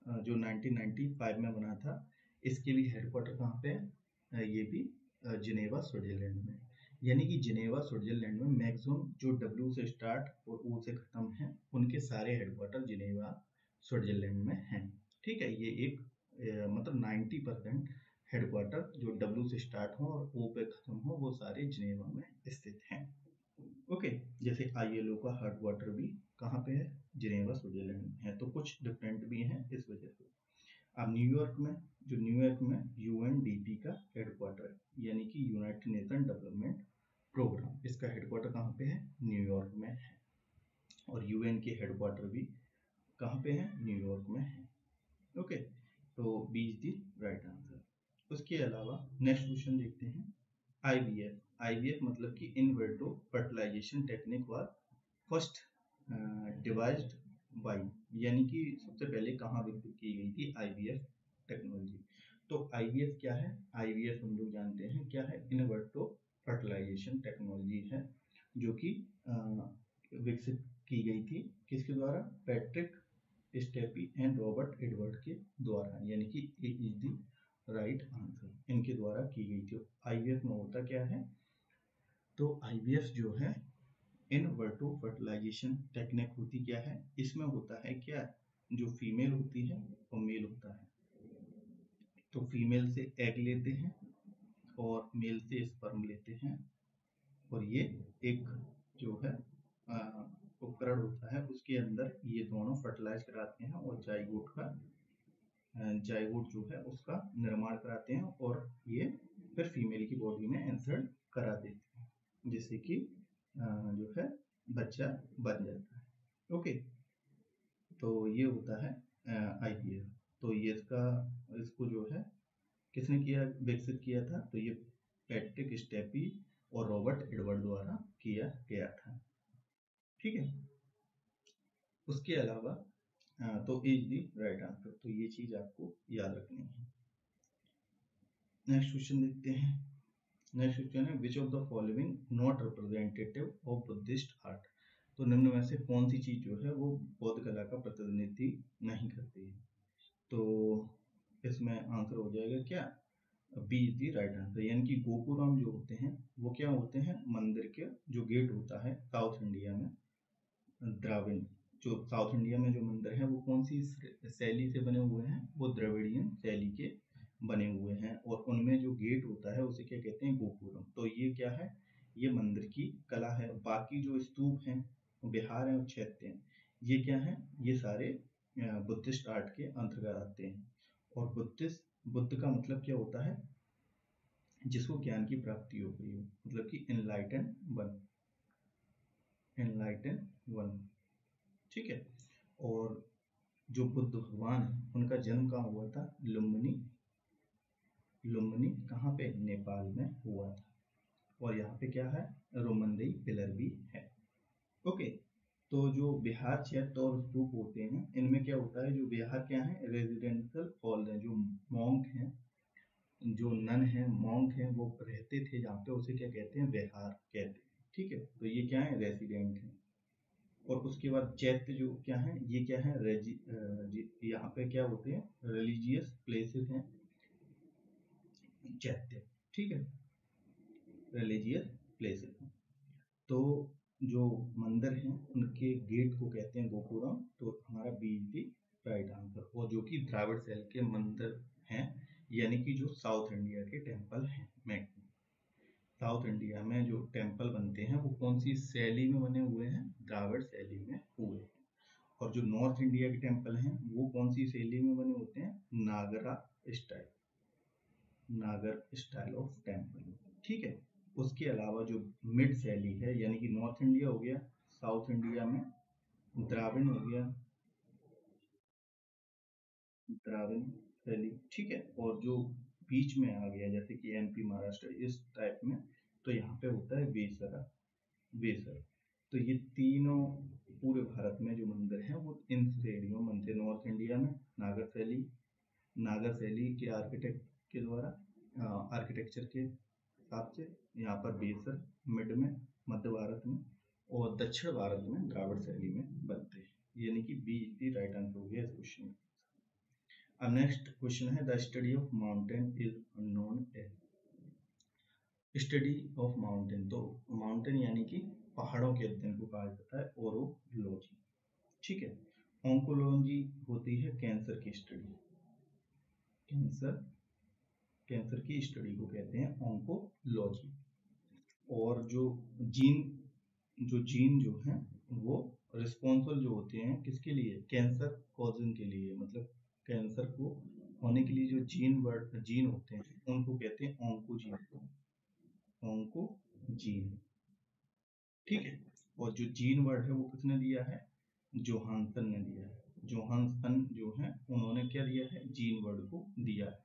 जो 1995 में बना था, इसके भी हेडक्वार्टर कहाँ पे है, ये भी जिनेवा स्विट्जरलैंड में। यानी कि जिनेवा स्विट्जरलैंड में मैक्सिमम जो W से स्टार्ट और O से खत्म है, उनके सारे हेडक्वार्टर जिनेवा स्विट्जरलैंड में हैं। ठीक है, ये एक मतलब 90% हेडक्वार्टर जो W से स्टार्ट हो और O पे खत्म हो, वो सारे जिनेवा में स्थित हैं। ओके, जैसे ILO का हेडक्वार्टर भी कहाँ पे है, जिनेवा स्विट्जरलैंड में है। तो कुछ डिफरेंट भी हैं इस वजह से। अब न्यूयॉर्क में, जो न्यूयॉर्क में UNDP का हेडक्वार्टर है, यानी कि यूनाइटेड नेशन डेवलपमेंट प्रोग्राम, इसका हेडक्वार्टर कहाँ पे है, न्यूयॉर्क में है। और UN के हेडक्वार्टर भी कहाँ पे है, न्यूयॉर्क में है। ओके, तो B is the right answer. उसके अलावा नेक्स्ट क्वेश्चन देखते हैं, IVF मतलब कि in vitro fertilisation technique was first devised by, यानी कि सबसे पहले कहाँ विकसित की गई थी IVF टेक्नोलॉजी। तो IVF क्या है, IVF हम लोग जानते हैं क्या है, इन विट्रो फर्टिलाइजेशन टेक्नोलॉजी है, जो कि विकसित की गई थी किसके द्वारा, Patrick steppe and Robert Edward के द्वारा, यानी कि ए इज द राइट आंसर, इनके द्वारा की गई थी। IVF में होता क्या है, तो IVF जो है इन वर्टो फर्टिलाइजेशन टेक्निक होती क्या है, इसमें होता है क्या, जो फीमेल होती है और मेल होता है, तो फीमेल से एग लेते हैं और मेल से स्पर्म लेते हैं, और ये एक जो है उपकरण होता है, उसके अंदर ये दोनों फर्टिलाइज कराते हैं और जाइगोट जो है उसका निर्माण कराते हैं, और ये फिर फीमेल की बॉडी में इंसर्ट करा देते हैं, जिससे कि जो है बच्चा बन जाता है। ओके, तो ये होता है IVF। तो ये इसको जो है किसने किया, विकसित किया था, तो ये पैट्रिक स्टेपी और रॉबर्ट एडवर्ड द्वारा किया गया था। ठीक है, उसके अलावा तो इज द राइट आंसर, तो ये चीज आपको याद रखनी है। नेक्स्ट क्वेश्चन देखते हैं। नेक्स्ट क्वेश्चन है, which of the following not representative of Buddhist art. तो निम्न में से कौन सी चीज जो है वो बौद्ध कला का प्रतिनिधित्व नहीं करती है। तो इसमें आंसर हो जाएगा क्या, B is the right answer, यानी कि गोपुरम जो होते हैं वो क्या होते हैं, मंदिर के जो गेट होता है साउथ इंडिया में, द्राविड, जो साउथ इंडिया में जो मंदिर है वो कौन सी शैली से बने हुए हैं, वो द्रविड़ियन शैली के बने हुए हैं, और उनमें जो गेट होता है उसे क्या कहते हैं, गोपुरम। तो ये क्या है, ये मंदिर की कला है। बाकी जो स्तूप हैं, विहार हैं और चैत्य हैं, ये क्या है, ये सारे बुद्धिस्ट आर्ट के अंतर्गत आते हैं। और बुद्ध का मतलब क्या होता है, जिसको ज्ञान की प्राप्ति हो गई हो, मतलब कि एनलाइटन वन, ठीक है। और जो बुद्ध भगवान है उनका जन्म कहाँ हुआ था, लुम्बिनी कहाँ पे, नेपाल में हुआ था। और यहाँ पे क्या है, रोमनदेही पिलर भी है। ओके, तो जो बिहार चैत्य और स्तूप होते हैं, इनमें क्या होता है, जो बिहार क्या है, रेजिडेंशियल हॉल है, जो मॉन्क हैं, जो नन है, मॉन्क हैं, वो रहते थे जहाँ पे, उसे क्या कहते हैं, विहार कहते हैं। ठीक है, तो ये क्या है, रेसिडेंट है। और उसके बाद चैत्य जो क्या है, ये क्या है, यहाँ पे क्या होते हैं, रिलीजियस प्लेसेस हैं चैत्य। ठीक है, रिलीजियस प्लेसेस हैं। तो जो मंदिर हैं उनके गेट को कहते हैं गोपुरम। तो हमारा B is the right answer. और जो कि द्राविड़ शैली के मंदिर हैं, यानी कि जो साउथ इंडिया के टेम्पल हैं, साउथ इंडिया में जो टेम्पल बनते हैं वो कौन सी शैली में बने हुए हैं, द्राविड़ शैली में हुए हैं। और जो नॉर्थ इंडिया के टेम्पल हैं वो कौन सी शैली में बने होते हैं, स्टाइल, नागर स्टाइल ऑफ टेम्पल। ठीक है, उसके अलावा जो मिड शैली है, यानी कि नॉर्थ इंडिया हो गया, साउथ इंडिया में द्राविड़ हो गया, द्राविड़ शैली। ठीक है, और जो बीच में आ गया जैसे कि एमपी महाराष्ट्र इस टाइप में, तो यहाँ पे होता है वेसर। तो ये तीनों पूरे भारत में जो मंदिर हैं वो इन श्रेणियों में बनते हैं। नॉर्थ इंडिया में नागर शैली के आर्किटेक्ट के द्वारा, आर्किटेक्चर के हिसाब से, यहाँ पर बेसर मिड में, मध्य भारत में, और दक्षिण भारत में द्राविड़ शैली में बनते हैं। यानी कि B is the right answer हो गया इस क्वेश्चन में। अब नेक्स्ट क्वेश्चन है, the study of mountain is known as, study of mountain, तो माउंटेन यानी कि पहाड़ों के अध्ययन को कहा जाता है ओरोलॉजी। ठीक है, ऑन्कोलॉजी होती है कैंसर की स्टडी, कैंसर की स्टडी को कहते हैं ऑन्कोलॉजी। और जो जीन जो हैं वो रिस्पॉन्सिबल जो होते हैं किसके लिए, कैंसर कॉजिंग के लिए, मतलब कैंसर को होने के लिए जो जीन होते हैं उनको कहते हैं ऑन्कोजीन। ठीक है, और जो जीन वर्ड है वो किसने दिया है, जोहानसन ने दिया है। जोहानसन जो है उन्होंने क्या दिया है, जीन वर्ड को दिया है।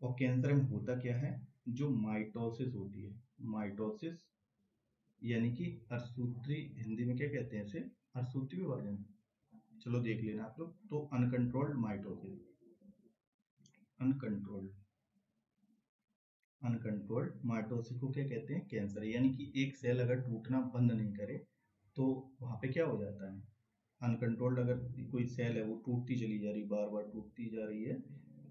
और कैंसर में होता क्या है, जो माइटोसिस होती है, माइटोसिस यानी कि अर्धसूत्री, हिंदी में क्या कहते हैं इसे, अर्धसूत्री विभाजन, चलो देख लेना आप लोग। तो अनकंट्रोल्ड माइटोसिस, अनकंट्रोल्ड माइटोसिस को क्या कहते हैं, कैंसर। यानी कि एक सेल अगर टूटना बंद नहीं करे तो वहां पे क्या हो जाता है, अनकंट्रोल्ड अगर कोई सेल है वो टूटती चली जा रही, बार बार टूटती जा रही है,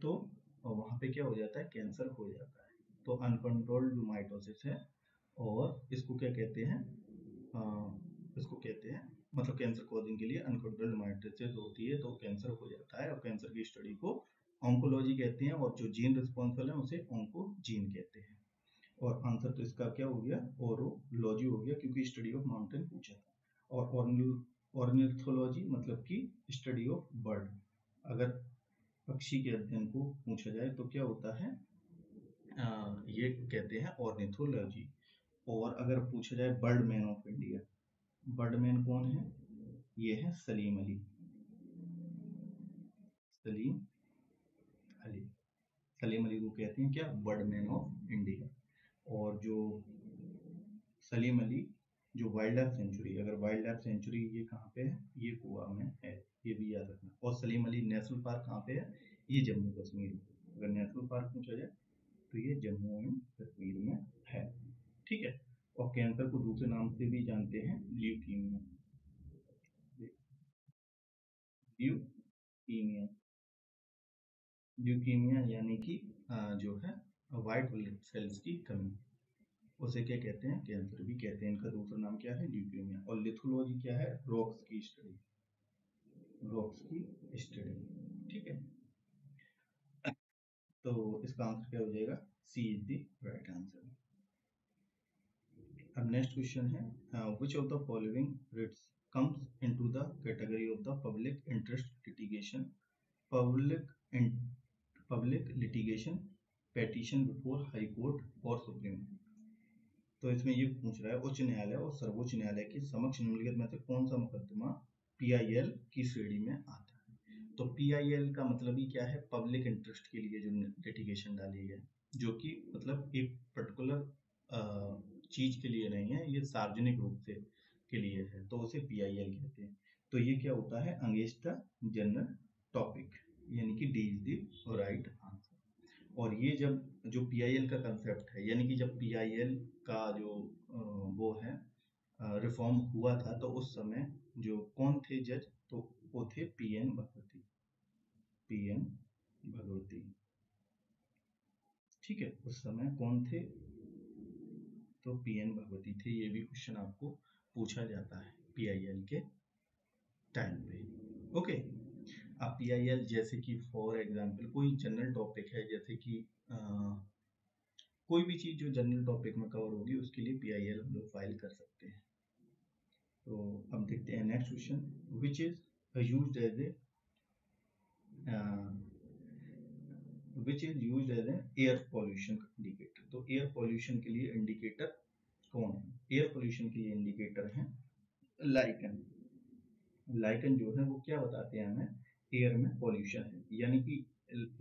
तो वहां पे क्या हो जाता है, कैंसर हो जाता है। तो अनकंट्रोल्ड जो माइटोसिस है, और इसको क्या कहते हैं, इसको कहते हैं, मतलब कैंसर कॉजिंग के लिए अनकंट्रोल्ड माइटोसिस होती है तो कैंसर हो जाता है। और कैंसर की स्टडी को ऑन्कोलॉजी कहते हैं, और जो जीन रिस्पॉन्सिबल है उसे ऑन्कोजीन कहते हैं। और आंसर तो इसका क्या हो गया, ओरोलॉजी हो गया, क्योंकि स्टडी ऑफ माउंटेन पूछा था। और ऑर्निथोलॉजी मतलब कि स्टडी ऑफ बर्ड, अगर पक्षी के अध्ययन को पूछा जाए तो क्या होता है, ये कहते हैं ऑर्निथोलॉजी। और अगर पूछा जाए बर्डमैन ऑफ इंडिया, बर्डमैन कौन है, ये है सलीम अली, सलीम अली को कहते हैं क्या, बर्डमैन ऑफ इंडिया। और जो सलीम अली जो वाइल्ड लाइफ सेंचुरी, अगर वाइल्ड लाइफ सेंचुरी ये कहाँ पे है, ये गोवा में है, ये भी याद रखना। और सलीम अली नेशनल पार्क कहाँ पे है, ये जम्मू कश्मीर में। अगर नेशनल पार्क पूछा जाए तो ये जम्मू एंड कश्मीर में है। ठीक है, और कैंसर को दूसरे नाम से भी जानते हैं, ल्यूकीमिया, ल्यूकीमिया, ल्यूकीमिया यानी कि जो है व्हाइट ब्लड सेल्स की कमी, उसे क्या कहते हैं, कैंसर भी कहते हैं। इनका दूसरा नाम क्या है, ल्यूकीमिया। और लिथोलॉजी क्या है, रॉक्स की स्टडी, ठीक है, तो इसका आंसर क्या हो जाएगा, C is the right answer. अब नेक्स्ट क्वेश्चन है, which of the following writs comes into the category of the public interest litigation, public litigation, petition before high court और सुप्रीम। तो इसमें ये पूछ रहा है, उच्च न्यायालय और सर्वोच्च न्यायालय के समक्ष निम्नलिखित में से कौन सा मुकदमा पीआईएल की श्रेणी में आता है। तो पीआईएल का मतलब ही क्या है, पब्लिक इंटरेस्ट के लिए जो लिटिगेशन डाली है, जो कि मतलब एक पर्टिकुलर चीज के लिए नहीं है, ये सार्वजनिक रूप से के लिए है, तो उसे PIL कहते हैं। तो ये क्या होता है, अगेंस्ट द जनरल टॉपिक, यानी कि D is the right answer. और ये जब जो PIL का कंसेप्ट है, यानी कि जब PIL का जो वो है रिफॉर्म हुआ था, तो उस समय जो कौन थे जज, तो वो थे PN भगवती, PN भगवती। ठीक है, उस समय कौन थे, तो PN भगवती थे। ये भी क्वेश्चन आपको पूछा जाता है PIL के टाइम पे। ओके, अब PIL जैसे कि फॉर एग्जांपल कोई जनरल टॉपिक है, जैसे कि कोई भी चीज जो जनरल टॉपिक में कवर होगी उसके लिए PIL हम लोग फाइल कर सकते हैं। तो अब देखते हैं next question, which is used as a which is used as a air pollution indicator. तो एयर पॉल्यूशन के लिए इंडिकेटर कौन है? एयर पॉल्यूशन के लिए इंडिकेटर है लाइकन। लाइकन जो है वो क्या बताते हैं हमें, एयर में पॉल्यूशन है, यानी कि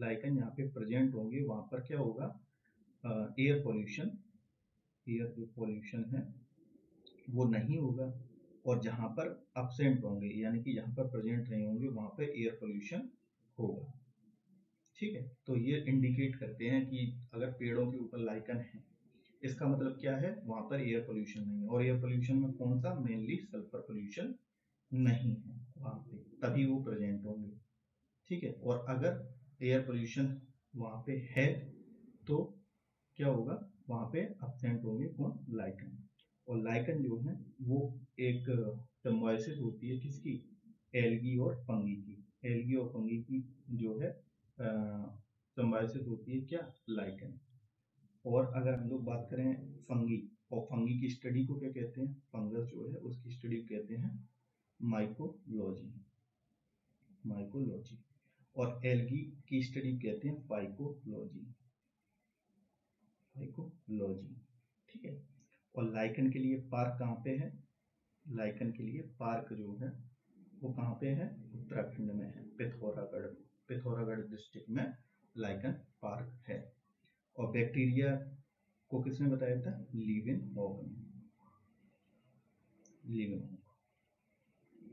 लाइकन यहाँ पे प्रेजेंट होंगे, वहां पर क्या होगा, एयर पॉल्यूशन, एयर जो पॉल्यूशन है वो नहीं होगा। और जहां पर अब्सेंट होंगे, यानी कि जहां पर प्रेजेंट नहीं होंगे, वहां पर एयर पॉल्यूशन होगा। ठीक है, तो ये इंडिकेट करते हैं कि अगर पेड़ों के ऊपर लाइकन है, इसका मतलब क्या है, वहां पर एयर पोल्यूशन नहीं है। और एयर पोल्यूशन में कौन सा, मेनली सल्फर पोल्यूशन नहीं है वहां पे, तभी वो प्रेजेंट होंगे। ठीक है, और अगर एयर पोल्यूशन वहां पे है तो क्या होगा, वहां पे अब्सेंट होंगे कौन, लाइकन। और लाइकन जो है वो एक सिम्बायोसिस होती है किसकी, एल्गी और फंगी की। एल्गी और फंगी की जो है सिम्बायोसिस होती है क्या, लाइकन। और अगर हम लोग बात करें फंगी, और फंगी की स्टडी को क्या कहते हैं, फंगस जो है उसकी स्टडी को कहते हैं माइकोलॉजी, माइकोलॉजी। और एल्गी की स्टडी कहते हैं फाइकोलॉजी, फाइकोलॉजी। ठीक है, और लाइकन के लिए पार्क कहाँ पे है, लाइकन के लिए पार्क जो है वो कहाँ पे है, उत्तराखंड में है, पिथौरागढ़, पिथौरागढ़ डिस्ट्रिक्ट में लाइकन पार्क है। और बैक्टीरिया को किसने बताया था, लीवेनहॉक ने, लीवेनहॉक।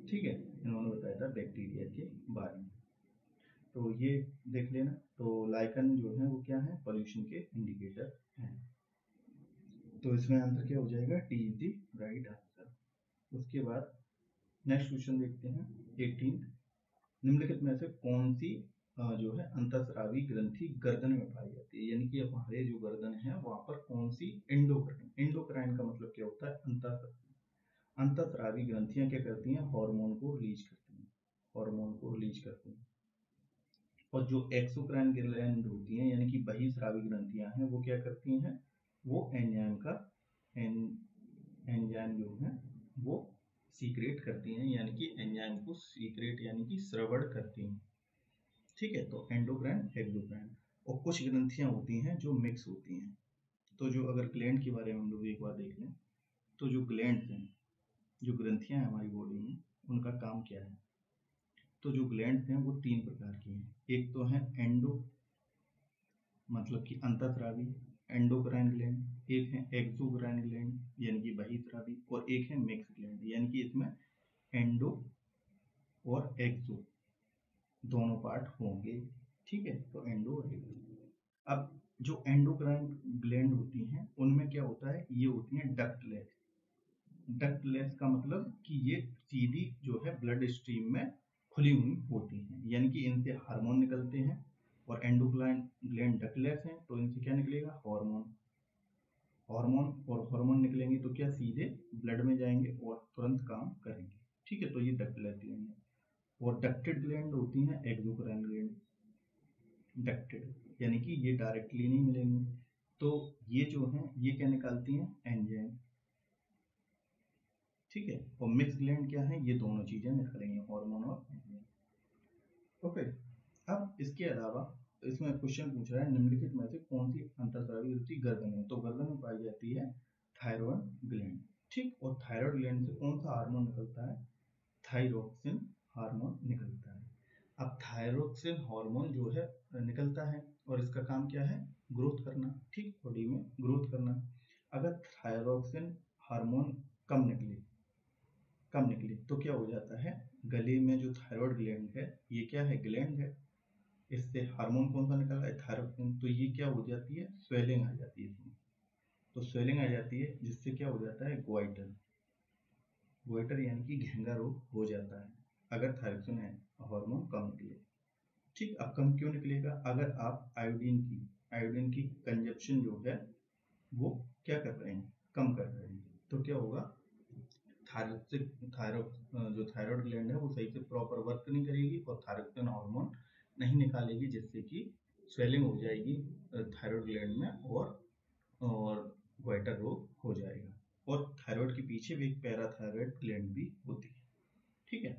ठीक है, इन्होंने बताया था बैक्टीरिया के बारे में। तो ये देख लेना, तो लाइकन जो है वो क्या है, पॉल्यूशन के इंडिकेटर हैं। तो इसमें आंसर क्या हो जाएगा, T is the right answer. उसके बाद नेक्स्ट क्वेश्चन देखते हैं 18। निम्नलिखित में से कौन सी जो है अंतःस्रावी ग्रंथि गर्दन में पाई जाती है, यानी कि हमारे जो गर्दन है वहां पर कौन सी एंडोक्राइन, एंडोक्राइन का मतलब क्या होता है, अंतःस्रावी ग्रंथियां क्या करती हैं, हार्मोन को रिलीज करती हैं, हार्मोन को रिलीज करती हैं। और जो एक्सोक्राइन ग्लैंड होती हैं, यानी कि बहिस्रावी ग्रंथियां हैं, वो क्या करती हैं, वो एंजाइम का एंजाइम जो है वो सीक्रेट करती हैं, यानी कि एंजाइम को सीक्रेट यानी कि श्रवण करती हैं। ठीक है, तो एंडोक्राइन, एक्सोक्राइन। और कुछ ग्रंथियां होती हैं जो मिक्स होती हैं। तो जो अगर ग्लैंड के बारे में हम लोग एक बार देख लें, तो जो ग्लैंड हैं, जो ग्रंथियां हैं हमारी बॉडी में, उनका काम क्या है। तो जो ग्लैंड हैं वो 3 प्रकार की हैं। एक तो है एंडो, मतलब कि अंतःस्रावी, एंडोक्राइन ग्लैंड। एक है एक्सोक्राइन ग्लैंड, यानी कि बहिस्रावी। और एक है मिक्स ग्लैंड, यानी कि इसमें एंडो और एक्सो दोनों पार्ट होंगे। ठीक है, तो एंडो और एक्सो। अब जो एंडोक्राइन ग्लैंड होती हैं उनमें क्या होता है, ये होती हैं डक्टलेस। डक्टलेस का मतलब कि ये सीधी जो है ब्लड स्ट्रीम में खुली हुई होती हैं, यानी कि इनसे हार्मोन निकलते हैं। और एंडोक्राइन ग्लैंड डक्टलेस हैं तो इनसे क्या निकलेगा, हार्मोन, हार्मोन। और हार्मोन निकलेंगे तो क्या, सीधे ब्लड में जाएंगे और तुरंत काम करेंगे। ठीक है, तो ये डक्टलेस ग्लैंड है। और डक्टेड ग्लैंड होती हैं एक्सोक्राइन ग्लैंड, डक्टेड यानी कि ये डायरेक्टली नहीं मिलेंगे। तो ये जो है ये क्या निकालती हैं, एंजाइम। ठीक है, और मिक्स ग्लैंड क्या है, ये दोनों चीजें निकलेंगी, हार्मोन और एंजाइम। ओके, अब इसके अलावा इसमें क्वेश्चन पूछ रहा है, निम्नलिखित में से कौन सी अंतःस्रावी ग्रंथि गर्दन में, तो गर्दन में पाई जाती है थायराइड ग्लैंड। ठीक, और थायराइड ग्लैंड से कौन सा हार्मोन निकलता है, थायरोक्सिन हार्मोन निकलता है। अब थायरोक्सिन हार्मोन जो है निकलता है और इसका काम क्या है, ग्रोथ करना। ठीक, बॉडी में ग्रोथ करना। अगर थायरोक्सिन हार्मोन कम निकले तो क्या हो जाता है, गले में जो थायराइड ग्लैंड है, ये क्या है, ग्लैंड है, इससे हार्मोन कौन सा निकल रहा है, थायरोक्सिन, तो ये क्या हो जाती है, स्वेलिंग आ जाती है इसमें। तो स्वेलिंग आ जाती है जिससे क्या हो जाता है, गोइटर, गोइटर यानी कि घेंगा रोग हो जाता है अगर थायरोक्सिन हार्मोन कम निकले। ठीक, अब कम क्यों निकलेगा, अगर आप आयोडीन की कंजप्शन जो है वो क्या कर रहे हैं, कम कर रहे हैं, तो क्या होगा, जो थायराइड ग्लैंड है वो सही से प्रॉपर वर्क नहीं करेगी और थायरोक्सिन हार्मोन नहीं निकालेगी, जिससे कि स्वेलिंग हो जाएगी थायराइड ग्लैंड में और गोइटर रोग हो जाएगा। और थायराइड के पीछे भी एक पैराथायराइड ग्लैंड भी होती है, ठीक है,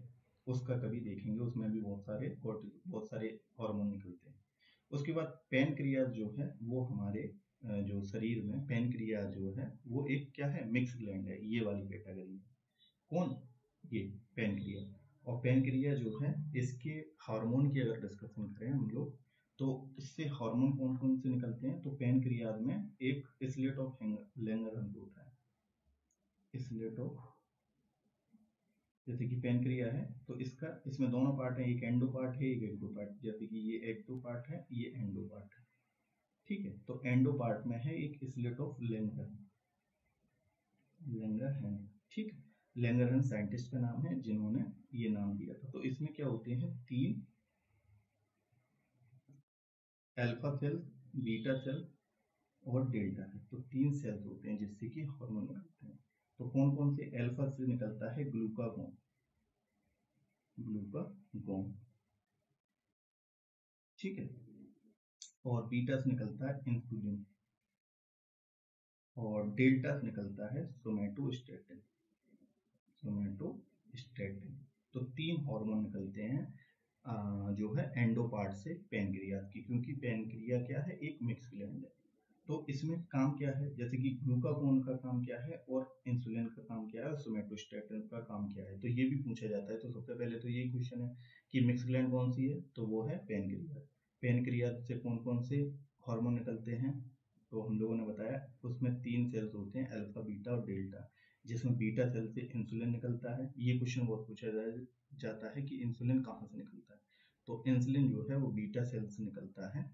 उसका कभी देखेंगे, उसमें भी बहुत सारे हार्मोन निकलते हैं। उसके बाद पैनक्रियाज जो है वो हमारे जो शरीर में पैनक्रियाज जो है वो एक क्या है, मिक्स ग्लैंड है, ये वाली कैटेगरी में। कौन, ये पैनक्रिया। और पैनक्रिया जो है इसके हार्मोन की अगर डिस्कशन करें हम लोग, तो इससे हार्मोन कौन कौन से निकलते हैं, तो पैनक्रियाज में एक इसलेट ऑफ लैंगरहंस होता है, इसलेट ऑफ, जैसे कि पैनक्रिया है तो इसमें दोनों पार्ट है, एक एंडो पार्ट है, एक एक्टो पार्ट, जैसे कि ये एक्टो पार्ट है, ये एंडो पार्ट है, ठीक है। तो एंडो पार्ट में है एक इसलेट ऑफ लैंगरहैंस, ठीक। लैंगरहैंस साइंटिस्ट का नाम है जिन्होंने ये नाम दिया था। तो इसमें क्या होते हैं, 3 अल्फा सेल, बीटा सेल और डेल्टा सेल, तो 3 सेल्स होते हैं जिससे कि हार्मोन निकलते हैं। तो कौन कौन से, अल्फा से निकलता है ग्लूकागोन, ठीक है, और बीटा से निकलता है इंसुलिन, और डेल्टा से निकलता है सोमेटोस्टेटिन, तो 3 हार्मोन निकलते हैं जो है एंडो पार्ट से पैनक्रियाज की, क्योंकि पैनक्रिया क्या है, एक मिक्स ग्लैंड है। तो इसमें काम क्या है, जैसे कि ग्लूकागोन का काम क्या है और इंसुलिन का काम क्या है और सोमेटोस्टेटिन का काम क्या है, तो ये भी पूछा जाता है। तो सबसे पहले तो यही क्वेश्चन है कि मिक्स ग्लैंड कौन सी है, तो वो है पैनक्रियाज। पैनक्रियाज से कौन कौन से हार्मोन निकलते हैं, तो हम लोगों ने बताया उसमें 3 सेल्स होते हैं, अल्फा, बीटा और डेल्टा, जिसमें बीटा सेल से इंसुलिन निकलता है। ये क्वेश्चन बहुत पूछा जाता है कि इंसुलिन कहाँ से निकलता है, तो इंसुलिन जो है वो बीटा सेल से निकलता है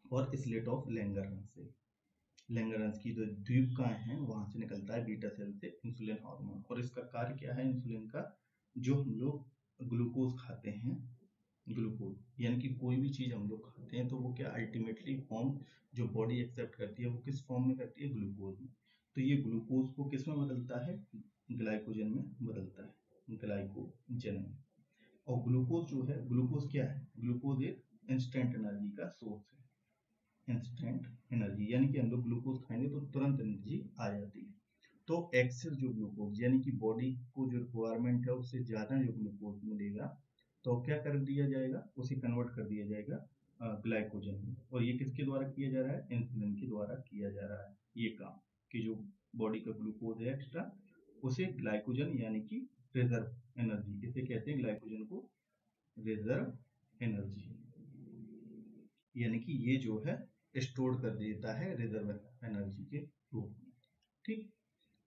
और इसलेट ऑफ लैंगरहंस से, लैंगरहंस की जो द्वीपकाएं हैं वहां से निकलता है बीटा सेल से इंसुलिन हार्मोन। और इसका कार्य क्या है इंसुलिन का, जो हम लोग ग्लूकोज खाते हैं, ग्लूकोज यानी कि कोई भी चीज हम लोग खाते हैं तो वो क्या अल्टीमेटली फॉर्म जो बॉडी एक्सेप्ट करती है वो किस फॉर्म में करती है, ग्लूकोज में। तो ये ग्लूकोज को किस में बदलता है, ग्लाइकोजन में बदलता है, ग्लाइकोजन में। और ग्लूकोज जो है, ग्लूकोज क्या है, ग्लूकोज एक इंस्टेंट एनर्जी का सोर्स है, इंस्टेंट एनर्जी, यानी कि हम लोग ग्लूकोज खाएंगे तो तुरंत एनर्जी आ जाती है। तो एक्सेस जो ग्लूकोज यानी कि बॉडी को जो रिक्वायरमेंट है उससे ज्यादा जो ग्लूकोज मिलेगा तो क्या कर दिया जाएगा, उसे कन्वर्ट कर दिया जाएगा ग्लाइकोजन में। और ये किसके द्वारा किया जा रहा है, इंसुलिन के द्वारा किया जा रहा है ये काम, कि जो बॉडी का ग्लूकोज है एक्स्ट्रा उसे ग्लाइकोजन यानी कि रिजर्व एनर्जी, इसे कहते हैं ग्लाइकोजन को रिजर्व एनर्जी, यानी कि ये जो है स्टोर कर देता है रिजर्व एनर्जी के रूप में, ठीक।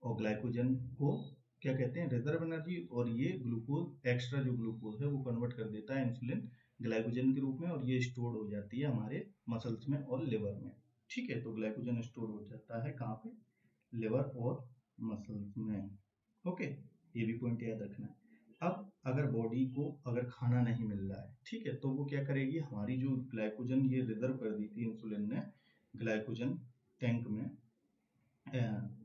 और ग्लाइकोजन को क्या कहते हैं, रिजर्व एनर्जी, और ये ग्लूकोज एक्स्ट्रा जो ग्लूकोज है वो कन्वर्ट कर देता है इंसुलिन ग्लाइकोजन के रूप में, और ये स्टोर हो जाती है हमारे मसल्स में और लिवर में, ठीक है। तो ग्लाइकोजन स्टोर हो जाता है कहाँ पे, लिवर और मसल्स में, ओके, ये भी पॉइंट याद रखना है। अब अगर बॉडी को अगर खाना नहीं मिल रहा है, ठीक है, तो वो क्या करेगी, हमारी जो ग्लाइकोजन ये रिजर्व कर दी थी इंसुलिन ने ग्लाइकोजन टैंक में,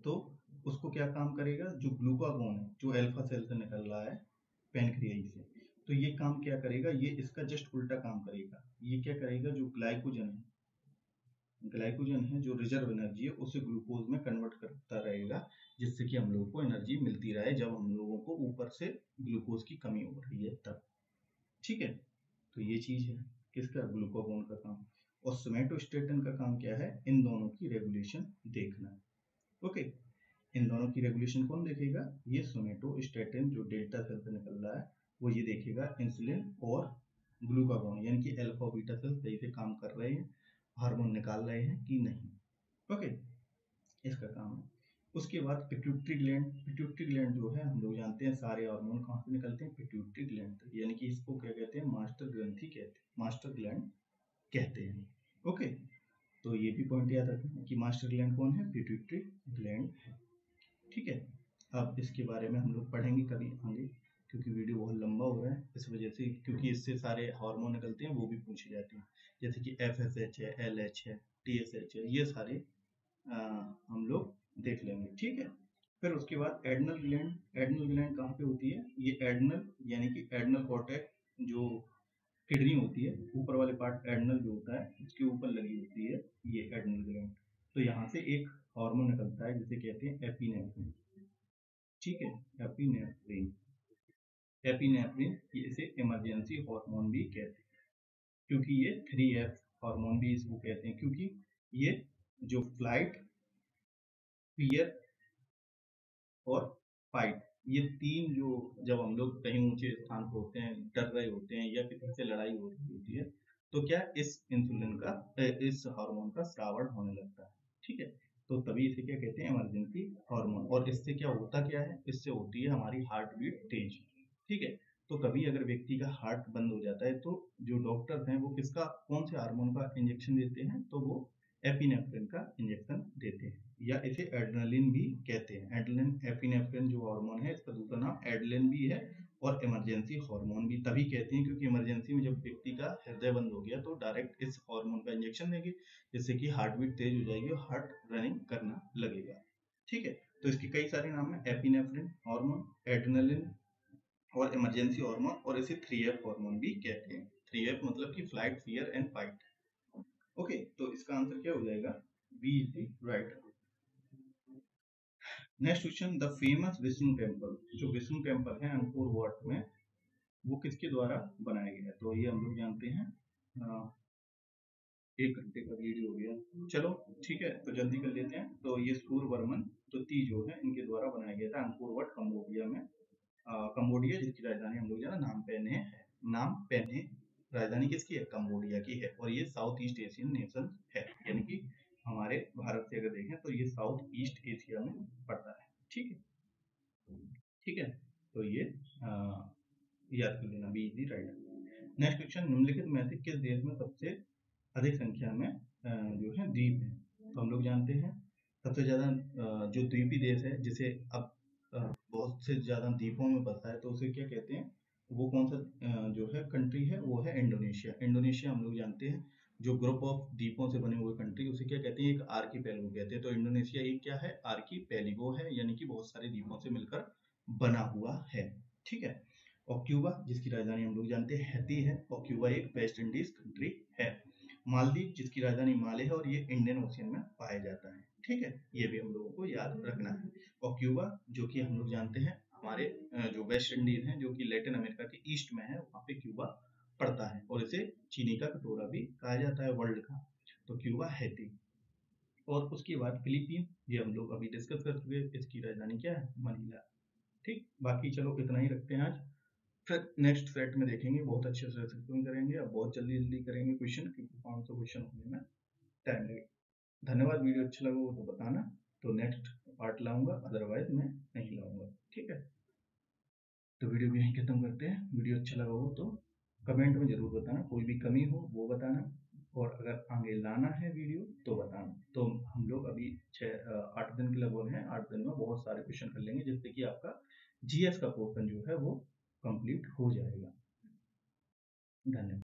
तो उसको क्या काम करेगा, जो ग्लूकागोन है जो अल्फा सेल से निकल रहा है पैनक्रियाई से, तो ये काम क्या करेगा, ये इसका जस्ट उल्टा काम करेगा। ये क्या करेगा, जो ग्लाइकोजन है जो रिजर्व एनर्जी है उसे ग्लूकोज में कन्वर्ट करता रहेगा, जिससे कि हम लोगों को एनर्जी मिलती रहे जब हम लोगों को ऊपर से ग्लूकोज की कमी हो रही है तब, ठीक है। तो ये चीज है किसका, ग्लूकागोन का काम। और सोमेटोस्टेटिन का काम क्या है, इन दोनों की रेगुलेशन देखना, ओके। इन दोनों की रेगुलेशन कौन देखेगा, ये सोमेटोस्टेटिन जो डेल्टा सेल से निकल रहा है वो ये देखेगा इंसुलिन और ग्लूकागोन यानी कि अल्फा बीटा सेल सही से काम कर रहे हैं, हार्मोन निकाल रहे हैं कि नहीं, ओके। इसका काम है। उसके बाद पिट्यूटरी ग्लैंड जो है हम लोग जानते हैं सारे हार्मोन कहाँ से निकलते हैं, पिट्यूटरी ग्लैंड से, यानी कि इसको क्या कहते हैं, मास्टर ग्रंथि कहते हैं, मास्टर ग्लैंड कहते हैं। ओके, तो ये भी पॉइंट याद रखना कि मास्टर ग्लैंड कौन है, पिट्यूटरी ग्लैंड है। ठीक है, अब इसके बारे में हम लोग पढ़ेंगे कभी आगे, क्योंकि वीडियो बहुत लंबा हो रहा है इस वजह से, क्योंकि इससे सारे हार्मोन निकलते हैं वो भी पूछे जाते हैं, जैसे कि FSH है, LH है, TSH है, ये सारे हम लोग देख लेंगे। ठीक है, फिर उसके बाद एडनल ग्लैंड कहाँ पे होती है, ये एडनल यानी कि एडनल कॉर्टेक्स जो किडनी होती है, ऊपर वाले पार्ट एडनल जो होता है उसके ऊपर लगी होती है ये एडनल ग्लैंड। तो यहाँ से एक हार्मोन निकलता है जिसे कहते हैं एपिनेफ्रिन। ठीक है, एपिनेफ्रिन, एपिनेफ्रिन इसे इमरजेंसी हार्मोन भी कहते हैं, क्योंकि ये 3F हार्मोन भी इसको कहते हैं, क्योंकि ये जो फ्लाइट, फियर और फाइट, ये तीन जो, जब हम लोग कहीं ऊंचे स्थान पर होते हैं, डर रहे होते हैं या किसी से लड़ाई हो रही होती है, तो क्या इस इंसुलिन का इस हार्मोन का स्रावण होने लगता है। ठीक है, तो तभी इसे क्या कहते हैं, इमरजेंसी हार्मोन। और इससे क्या होता क्या है, इससे होती है हमारी हार्ट बीट तेज। ठीक है, तो कभी अगर व्यक्ति का हार्ट बंद हो जाता है तो जो डॉक्टर्स हैं वो किसका, कौन से हार्मोन का इंजेक्शन देते हैं, तो वो एपिनेफ्रिन का इंजेक्शन देते हैं, या इसे एड्रेनलिन भी कहते हैं। एड्रेनलिन, एपिनेफ्रिन जो हार्मोन है इसका दूसरा नाम एड्रेनलिन भी है, और इमरजेंसी हार्मोन भी तभी कहते हैं क्योंकि इमरजेंसी में जब व्यक्ति का हृदय बंद हो गया तो डायरेक्ट इस हार्मोन का इंजेक्शन देंगे, जिससे कि हार्ट बीट तेज हो जाएगी और हार्ट रनिंग करना लगेगा। ठीक है, तो इसके कई सारे नाम है, एपिनेफ्रिन हार्मोन, एड्रेनलिन और इमरजेंसी हार्मोन, और इसे 3F हार्मोन भी कहते हैं। 3F मतलब कि flight, fear and fight. Okay, तो इसका आंसर क्या हो जाएगा, B is the right. Next question, the famous Vishnu temple, जो विष्णु टेम्पल है अंकोर वाट में, वो किसके द्वारा बनाया गया है, तो ये हम लोग जानते हैं। 1 घंटे का वीडियो हो गया, चलो ठीक है, तो जल्दी कर लेते हैं। तो ये सूर्यवर्मन द्वितीय जो है इनके द्वारा बनाया गया था अंकोर वाट, कंबोडिया में। कंबोडिया जिसकी राजधानी हम लोग जाना नाम पेन है, नाम पेन है, राजधानी किसकी है, कंबोडिया की है, और ये साउथ ईस्ट एशियन नेशन है, यानी कि हमारे भारत से अगर देखें तो ये साउथ ईस्ट एशिया में पड़ता है। ठीक है, ठीक है, तो ये याद कर लेना, B is right. Next question, निम्नलिखित में से किस देश में सबसे अधिक संख्या में जो है द्वीप है, तो हम लोग जानते हैं सबसे ज्यादा जो द्वीपी देश है, जिसे अब बहुत से ज्यादा द्वीपों में बसा है, तो उसे क्या कहते हैं, वो कौन सा जो है कंट्री है, वो है इंडोनेशिया। इंडोनेशिया हम लोग जानते हैं जो ग्रुप ऑफ द्वीपों से बने हुए कंट्री, उसे क्या कहते हैं, एक आर्कीपेलागो कहते हैं। तो इंडोनेशिया एक क्या है, आर्कीपेलागो है, यानी कि बहुत सारे द्वीपों से मिलकर बना हुआ है। ठीक है, और क्यूबा जिसकी राजधानी हम लोग जानते हैं हैती है, और क्यूबा एक वेस्ट इंडीज कंट्री है। मालदीव जिसकी राजधानी माले है, और ये इंडियन ओशियन में पाया जाता है। ठीक है, ये भी हम लोगों को याद रखना है। और क्यूबा जो कि हम लोग जानते हैं हमारे जो वेस्ट इंडीज है, जो कि लैटिन अमेरिका के ईस्ट में है, वहाँ पे क्यूबा पड़ता है, और इसे चीनी का कटोरा भी कहा जाता है वर्ल्ड का। तो क्यूबा हैती। और उसके बाद फिलीपीन, ये हम लोग अभी डिस्कस कर चुके हैं, इसकी राजधानी क्या है, मनीला। ठीक, बाकी चलो इतना ही रखते हैं आज, फिर नेक्स्ट सेट में देखेंगे, बहुत अच्छे से एक्सप्लेन करेंगे, अब बहुत जल्दी जल्दी करेंगे क्वेश्चन, क्योंकि 500 क्वेश्चन होने में टाइम लगेगा। धन्यवाद, वीडियो अच्छा लगा हो तो बताना, तो नेक्स्ट पार्ट लाऊंगा, अदरवाइज मैं नहीं लाऊंगा। ठीक है, तो वीडियो भी यहीं खत्म करते हैं। वीडियो अच्छा लगा हो तो कमेंट में जरूर बताना, कोई भी कमी हो वो बताना, और अगर आगे लाना है वीडियो तो बताना। तो हम लोग अभी 8 दिन के लगभग हैं, 8 दिन में बहुत सारे क्वेश्चन कर लेंगे, जिससे कि आपका GS का पोर्शन जो है वो कंप्लीट हो जाएगा। धन्यवाद।